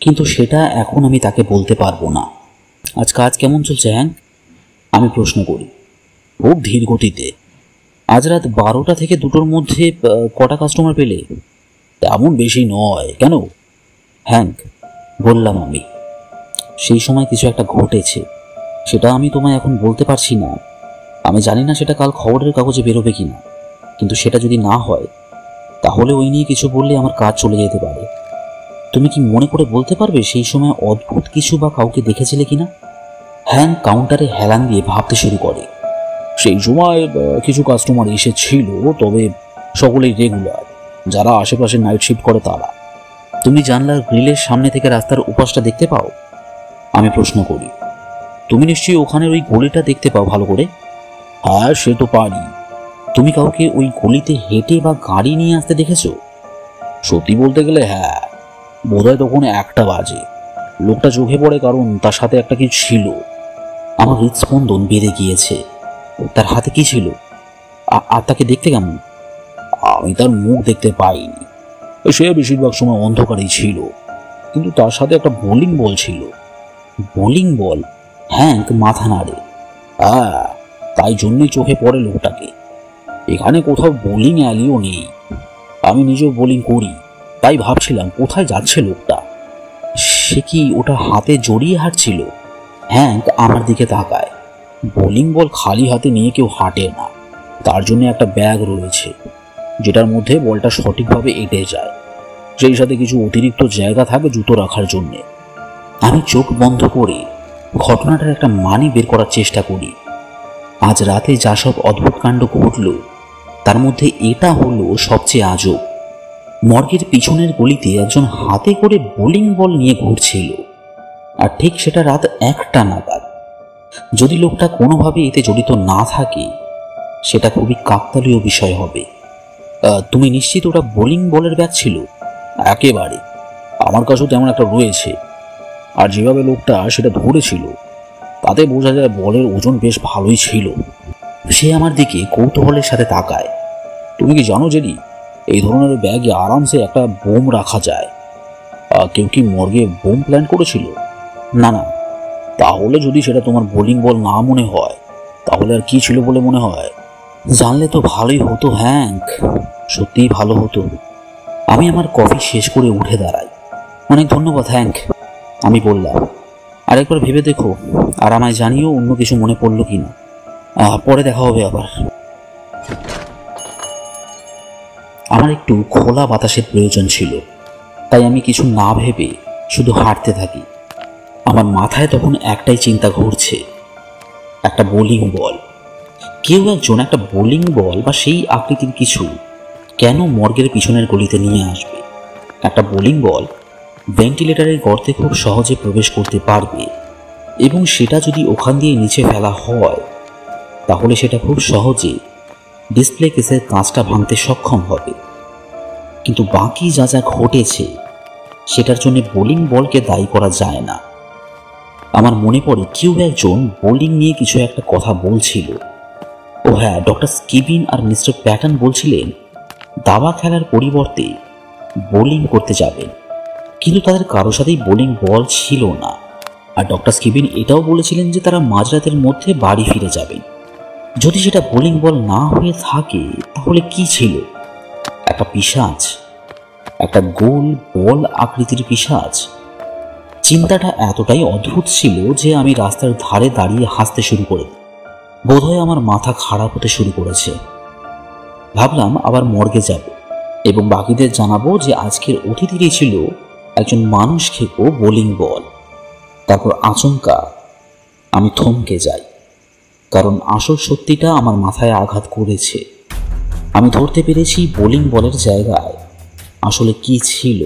কিন্তু সেটা এখন আমি তাকে বলতে পারবো না। আজ কাজ কেমন চলছে হ্যাঙ্ক? আমি প্রশ্ন করি। খুব ধীর গতিতে। আজ রাত 12টা থেকে 2টোর মধ্যে কটা কাস্টমার পেলে? তেমন বেশি নয়। কেন? হ্যাঙ্ক, বললাম আমি। সেই সময় কিছু একটা ঘটেছে, সেটা আমি তোমায় এখন বলতে পারছি না। আমি জানি না সেটা কাল খবরের কাগজে বেরোবে কিনা, কিন্তু সেটা যদি না হয় তাহলে ওই নিয়ে কিছু বললে আমার কাজ চলে যেতে পারে। তুমি কি মনে করে বলতে পারবে সেই সময় অদ্ভুত কিছু বা কাউকে দেখেছিলে কিনা? হ্যাঙ্ক কাউন্টারে হেলান দিয়ে ভাবতে শুরু করে। সেই সময় কিছু কাস্টমার এসেছিল, তবে সকলেই রেগুলার, যারা আশেপাশে নাইট শিফট করে তারা। তুমি জানলার গ্রিলের সামনে থেকে রাস্তার উপাসটা দেখতে পাও? আমি প্রশ্ন করি। তুমি নিশ্চয়ই ওখানের ওই গলিটা দেখতে পাও ভালো করে? হ্যাঁ, সে তো পারি। তুমি কাউকে ওই গলিতে হেঁটে বা গাড়ি নিয়ে আসতে দেখেছো? সত্যি বলতে গেলে হ্যাঁ, বোধহয় তখন 1টা বাজে। লোকটা চোখে পড়ে কারণ তার সাথে একটা কিছু ছিল। আমার হৃদস্পন্দন বেড়ে গিয়েছে। তার হাতে কি ছিল? আর তাকে দেখতে কেমন? আমি তার মুখ দেখতে পাইনি। সে বেশিরভাগ সময় অন্ধকারেই ছিল, কিন্তু তার সাথে একটা বোলিং বল ছিল। Bowling ball? হ্যাঙ্ক মাথা নাড়ে। হ্যাঁ, তাই জন্যই চোখে পড়ে লোকটাকে। এখানে কোথাও বোলিং অ্যালিও নেই। আমি নিজেও বোলিং করি, তাই ভাবছিলাম কোথায় যাচ্ছে লোকটা। সে কি ওটা হাতে জড়িয়ে হাঁটছিল? হ্যাঙ্ক আমার দিকে তাকায়। বোলিং বল খালি হাতে নিয়ে কেউ হাঁটে না। তার জন্য একটা ব্যাগ রয়েছে, যেটার মধ্যে বলটা সঠিকভাবে এঁটে যায়। সেই সাথে কিছু অতিরিক্ত জায়গা থাকে জুতো রাখার জন্যে। আমি চোখ বন্ধ করে ঘটনাটার একটা মানে বের করার চেষ্টা করি। আজ রাতে যা সব অদ্ভুত কাণ্ড ঘটল তার মধ্যে এটা হলো সবচেয়ে আজব। মর্গের পিছনের গলিতে একজন হাতে করে বোলিং বল নিয়ে ঘুরছিল, আর ঠিক সেটা রাত 1টা নাগাদ। যদি লোকটা কোনোভাবে এতে জড়িত না থাকে সেটা খুবই কাকতালীয় বিষয় হবে। তুমি নিশ্চিত ওটা বোলিং বলের ব্যাগ ছিল? একেবারে। আমার কাছেও তেমন একটা রয়েছে। আর যেভাবে লোকটা সেটা ধরেছিল তাতে বোঝা যায় বলের ওজন বেশ ভালোই ছিল। সে আমার দিকে কৌতূহলের সাথে তাকায়। তুমি কি জানো জেরি, এই ধরনের ব্যাগে আরামসে একটা বোম রাখা যায়। কেউ কি মর্গে বোম প্ল্যান করেছিল? না না। তাহলে যদি সেটা তোমার বোলিং বল না মনে হয়, তাহলে আর কি ছিল বলে মনে হয়? জানলে তো ভালোই হতো হ্যাঙ্ক, সত্যিই ভালো হতো। আমি আমার কফি শেষ করে উঠে দাঁড়াই। অনেক ধন্যবাদ হ্যাঙ্ক, আমি বললাম। আরেকবার ভেবে দেখো, আর আমায় জানিও অন্য কিছু মনে পড়লো কিনা। পরে দেখা হবে আবার। আমার একটু খোলা বাতাসের প্রয়োজন ছিল, তাই আমি কিছু না ভেবে শুধু হাঁটতে থাকি। আমার মাথায় তখন একটাই চিন্তা ঘুরছে, একটা বোলিং বল। কেউ একজন একটা বোলিং বল বা সেই আকৃতির কিছু কেন মর্গের পিছনের গলিতে নিয়ে আসবে? একটা বোলিং বল ভেন্টিলেটরের গর্তে খুব সহজে প্রবেশ করতে পারবে, এবং সেটা যদি ওখান দিয়ে নিচে ফেলা হয় তাহলে সেটা খুব সহজে ডিসপ্লে কেসের কাঁচটা ভাঙতে সক্ষম হবে। কিন্তু বাকি যা যা ঘটেছে সেটার জন্য বোলিং বলকে দায়ী করা যায় না। আমার মনে পড়ে কেউ একজন বোলিং নিয়ে কিছু একটা কথা বলছিল। ও হ্যাঁ, ডক্টর স্কিবিন আর মিস্টার প্যাটার্ন বলছিলেন দাবা খেলার পরিবর্তে বোলিং করতে যাবেন, কিন্তু তাদের কারো সাথেই বোলিং বল ছিল না। আর ডক্টর স্কিবিন এটাও বলেছিলেন যে তারা মাঝরাতের মধ্যে বাড়ি ফিরে যাবেন। যদি সেটা বোলিং বল না হয়ে থাকে তাহলে কি ছিল? একটা পিশাচ, একটা গোল বল আকৃতির পিশাচ। চিন্তাটা এতটাই অদ্ভুত ছিল যে আমি রাস্তার ধারে দাঁড়িয়ে হাসতে শুরু করে দিই। বোধহয় আমার মাথা খারাপ হতে শুরু করেছে। ভাবলাম আবার মর্গে যাব এবং বাকিদের জানাবো যে আজকের অতিথিটি ছিল একজন মানুষ খেকো বোলিং বল। তারপর আচমকা আমি থমকে যাই, কারণ আসল সত্যিটা আমার মাথায় আঘাত করেছে। আমি ধরতে পেরেছি বোলিং বলের জায়গায় আসলে কি ছিল।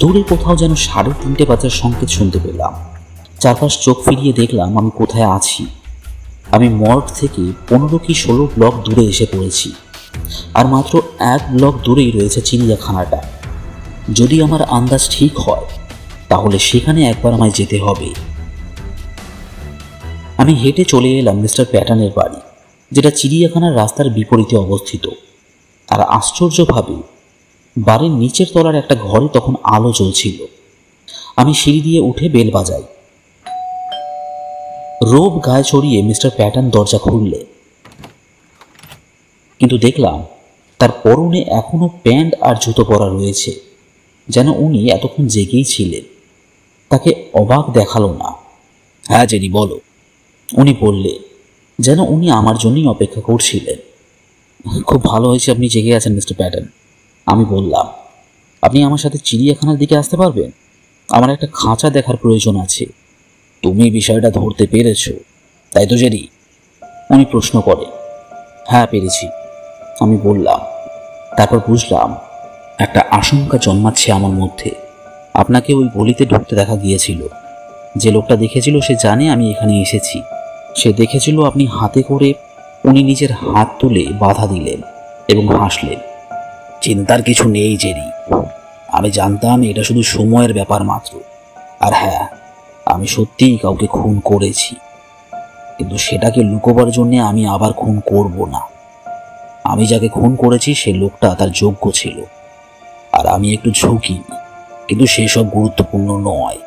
দূরে কোথাও যেন 3:30 বাজার সংকেত শুনতে পেলাম। চারপাশ চোখ ফিরিয়ে দেখলাম আমি কোথায় আছি। আমি মর্গ থেকে 15 কি 16 ব্লক দূরে এসে পড়েছি, আর মাত্র 1 ব্লক দূরেই রয়েছে চিড়িয়াখানাটা। যদি আমার আন্দাজ ঠিক হয় তাহলে সেখানে একবার আমায় যেতে হবে। আমি হেঁটে চলে এলাম মিস্টার প্যাটার্নের বাড়ি, যেটা চিড়িয়াখানার রাস্তার বিপরীতে অবস্থিত। আর আশ্চর্যভাবে বাড়ির নিচের তলার একটা ঘরে তখন আলো জ্বলছিল। আমি সিঁড়ি দিয়ে উঠে বেল বাজাই। রোব গায়ে চড়িয়ে মিস্টার প্যাটার্ন দরজা খুললে, কিন্তু দেখলাম তার পরনে এখনো প্যান্ট আর জুতো পরা রয়েছে, যেন উনি এতক্ষণ জেগেই ছিলেন। তাকে অবাক দেখালো না। হ্যাঁ জেরি, বলো, উনি বললে, যেন উনি আমার জন্যই অপেক্ষা করছিলেন। খুব ভালো হয়েছে আপনি জেগে আছেন মিস্টার প্যাটার্ন, আমি বললাম। আপনি আমার সাথে চিড়িয়াখানার দিকে আসতে পারবেন? আমার একটা খাঁচা দেখার প্রয়োজন আছে। তুমি বিষয়টা ধরতে পেরেছ, তাই তো জেরি? উনি প্রশ্ন করে। হ্যাঁ পেরেছি, আমি বললাম। তারপর বুঝলাম একটা আশঙ্কা জন্মাচ্ছে আমার মধ্যে। আপনাকে ওই গলিতে ঢুকতে দেখা গিয়েছিল। যে লোকটা দেখেছিল সে জানে আমি এখানে এসেছি। সে দেখেছিল আপনি হাতে করে। উনি নিজের হাত তুলে বাধা দিলেন এবং হাসলেন। চিন্তার কিছু নেই জেরি, আমি জানতাম এটা শুধু সময়ের ব্যাপার মাত্র। আর হ্যাঁ, আমি সত্যিই কাউকে খুন করেছি, কিন্তু সেটাকে লুকোবার জন্যে আমি আবার খুন করব না। আমি যাকে খুন করেছি সে লোকটা তার যোগ্য ছিল, আর আমি একটু ঝুঁকি, কিন্তু সেসব গুরুত্বপূর্ণ নয়।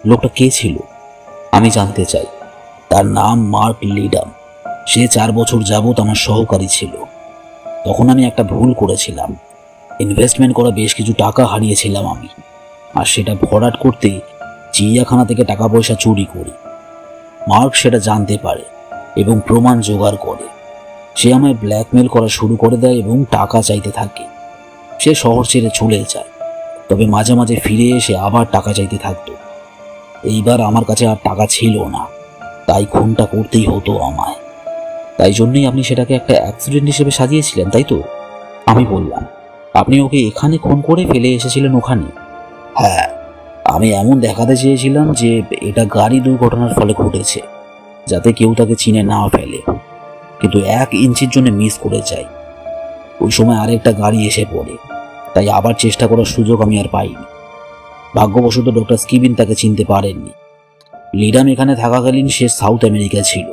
লোকটা কে ছিল আমি জানতে চাই। তার নাম মার্ক লিডাম। সে 4 বছর যাবৎ আমার সহকারী ছিল। তখন আমি একটা ভুল করেছিলাম। ইনভেস্টমেন্ট করা বেশ কিছু টাকা হারিয়েছিলাম আমি, আর সেটা ভরাট করতে চিড়িয়াখানা থেকে টাকা পয়সা চুরি করি। মার্ক সেটা জানতে পারে এবং প্রমাণ জোগাড় করে। সে আমায় ব্ল্যাকমেল করা শুরু করে দেয় এবং টাকা চাইতে থাকে। সে শহর ছেড়ে চলে যায়, তবে মাঝে মাঝে ফিরে এসে আবার টাকা চাইতে থাকতো। এইবার আমার কাছে আর টাকা ছিল না, তাই খুনটা করতেই হতো আমায়। তাই জন্যই আপনি সেটাকে একটা অ্যাক্সিডেন্ট হিসেবে সাজিয়েছিলেন, তাই তো? আমি বললাম। আপনি ওকে এখানে খুন করে ফেলে এসেছিলেন ওখানে? হ্যাঁ, আমি এমন দেখাতে চেয়েছিলাম যে এটা গাড়ি দুর্ঘটনার ফলে ঘটেছে, যাতে কেউ তাকে চিনে না ফেলে। কিন্তু 1 ইঞ্চির জন্য মিস করে যায়। ওই সময় আরেকটা গাড়ি এসে পড়ে, তাই আবার চেষ্টা করার সুযোগ আমি আর পাইনি। ভাগ্যবশত ডক্টর স্কিবিন তাকে চিনতে পারেননি। লিডাম এখানে থাকাকালীন সে সাউথ আমেরিকা ছিল,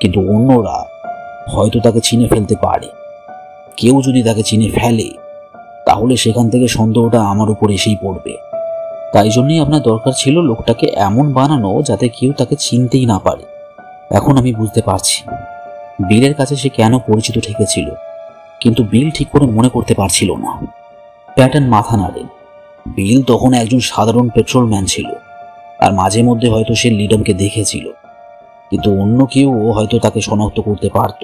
কিন্তু অন্যরা হয়তো তাকে চিনে ফেলতে পারে। কেউ যদি তাকে চিনে ফেলে তাহলে সেখান থেকে সন্দেহটা আমার উপর এসেই পড়বে। তাই জন্যই আপনার দরকার ছিল লোকটাকে এমন বানানো যাতে কেউ তাকে চিনতেই না পারে। এখন আমি বুঝতে পারছি বিলের কাছে সে কেন পরিচিত ঠেকেছিল, কিন্তু বিল ঠিক করে মনে করতে পারছিল না। প্যাটার্ন মাথা নাড়েন। বিল তখন একজন সাধারণ পেট্রোলম্যান ছিল, আর মাঝে মধ্যে হয়তো সে লিডামকে দেখেছিল, কিন্তু অন্য কেউ হয়তো তাকে শনাক্ত করতে পারত।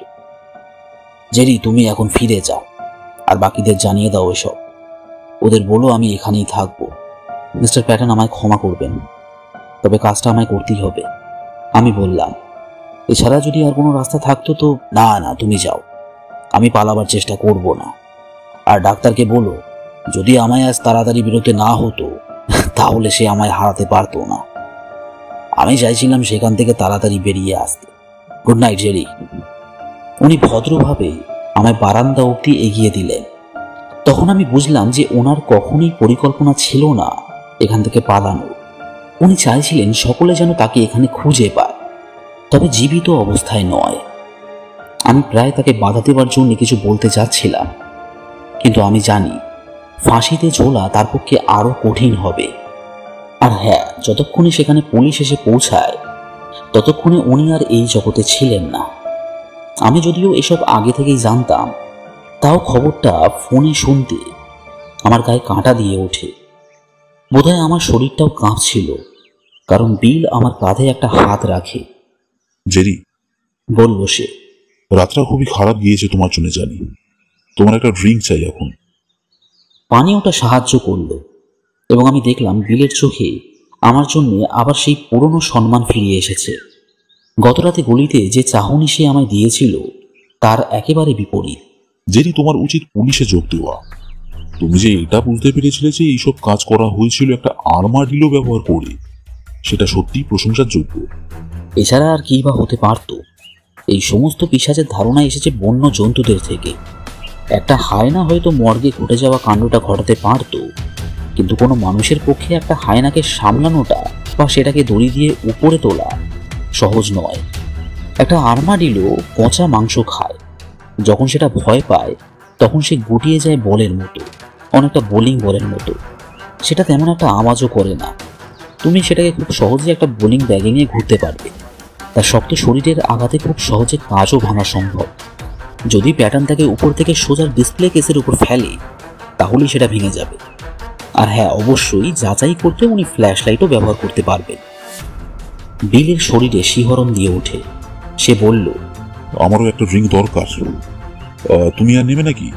জেরি, তুমি এখন ফিরে যাও আর বাকিদের জানিয়ে দাও এসব। ওদের বলো আমি এখানেই থাকবো। মিস্টার প্যাটার্ন, আমায় ক্ষমা করবেন, তবে কাজটা আমায় করতেই হবে, আমি বললাম। এছাড়া যদি আর কোনো রাস্তা থাকতো তো। না না, তুমি যাও, আমি পালাবার চেষ্টা করব না। আর ডাক্তারকে বলো যদি আমায় আজ তাড়াতাড়ি বেরোতে না হতো তাহলে সে আমায় হারাতে পারতো না। আমি চাইছিলাম সেখান থেকে তাড়াতাড়ি বেরিয়ে আসতে। Good night Jerry. উনি ভদ্রভাবে আমায় বারান্দা অবধি এগিয়ে দিলেন। তখন আমি বুঝলাম যে ওনার কখনোই পরিকল্পনা ছিল না এখান থেকে পালানো। উনি চাইছিলেন সকলে যেন তাকে এখানে খুঁজে পায়, তবে জীবিত অবস্থায় নয়। আমি প্রায় তাকে বাধা দেওয়ার জন্য কিছু বলতে চাচ্ছিলাম, কিন্তু আমি জানি ফাঁসিতে ঝোলা তার পক্ষে আরো কঠিন হবে। আর হ্যাঁ, যতক্ষণে সেখানে পুলিশ এসে পৌঁছায় ততক্ষণে উনি আর এই জগতে ছিলেন না। আমি যদিও এসব আগে থেকেই জানতাম, তাও খবরটা ফোনে শুনতে আমার গায়ে কাঁটা দিয়ে ওঠে। বোধহয় আমার শরীরটাও কাঁপছিল, কারণ বিল আমার কাঁধে একটা হাত রাখে। জেরি, বলল সে, রাতটা খুবই খারাপ গিয়েছে তোমার জন্য জানি। তোমার একটা ড্রিঙ্ক চাই এখন। পানীয়টা সাহায্য করল এবং আমি দেখলাম বিলের চোখে আমার জন্য আবার সেই পুরনো সম্মান ফিরিয়ে এসেছে। গতরাতে গলিতে যে চাহনি সে আমায় দিয়েছিল তার একেবারে বিপরীত। জেরি, তোমার উচিত পুলিশে যোগ দেওয়া। তুমি যে এটা বুঝতে পেরেছিলে যে এইসব কাজ করা হয়েছিল একটা আর্মাডিলো ব্যবহার করে, সেটা সত্যিই প্রশংসার যোগ্য। এছাড়া আর কী বা হতে পারত? এই সমস্ত পিশাচের ধারণা এসেছে বন্য জন্তুদের থেকে। একটা হায়না হয়তো মর্গে ঘটে যাওয়া কাণ্ডটা ঘটাতে পারত, কিন্তু কোনো মানুষের পক্ষে একটা হায়নাকে সামলানোটা বা সেটাকে দড়ি দিয়ে উপরে তোলা সহজ নয়। একটা আর্মাডিলো পচা মাংস খায়, যখন সেটা ভয় পায় তখন সে গুটিয়ে যায় বলের মতো, অনেকটা বোলিং বলের মতো। সেটা তেমন একটা আওয়াজও করে না। তুমি সেটাকে খুব সহজে একটা বোলিং ব্যাগে নিয়ে ঘুরতে পারবে। তার শক্ত শরীরের আঘাতে খুব সহজে কাজও ভাঙা সম্ভব। যদি প্যাটার্ন তাকে উপর থেকে সোজা ডিসপ্লে কেসের উপর ফেলে তাহলেই সেটা ভেঙে যাবে। আর হ্যাঁ, অবশ্যই যাচাই করতে উনি ফ্ল্যাশ লাইটও ব্যবহার করতে পারবেন। বিলের শরীরে শিহরণ দিয়ে ওঠে। সে বলল, আমারও একটা ড্রিঙ্ক দরকার। তুমি আর নেবে নাকি?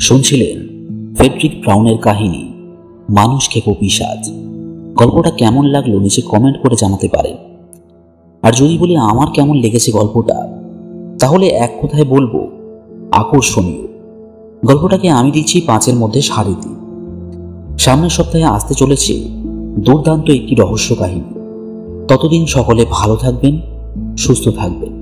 শুনছিলেন ফ্রেডরিক ব্রাউনের কাহিনী মানুষ খেকো পিশাচ। গল্পটা কেমন লাগলো নিচে কমেন্ট করে জানাতে পারেন। আর যদি বলি আমার কেমন লেগেছে গল্পটা, তাহলে এক কথায় বলবো আকর্ষণীয়। গল্পটাকে আমি দিচ্ছি 5-এর মধ্যে 3.5। সামনের সপ্তাহে আসতে চলেছে দুর্দান্ত একটি রহস্য কাহিনী। ততদিন সকলে ভালো থাকবেন, সুস্থ থাকবেন।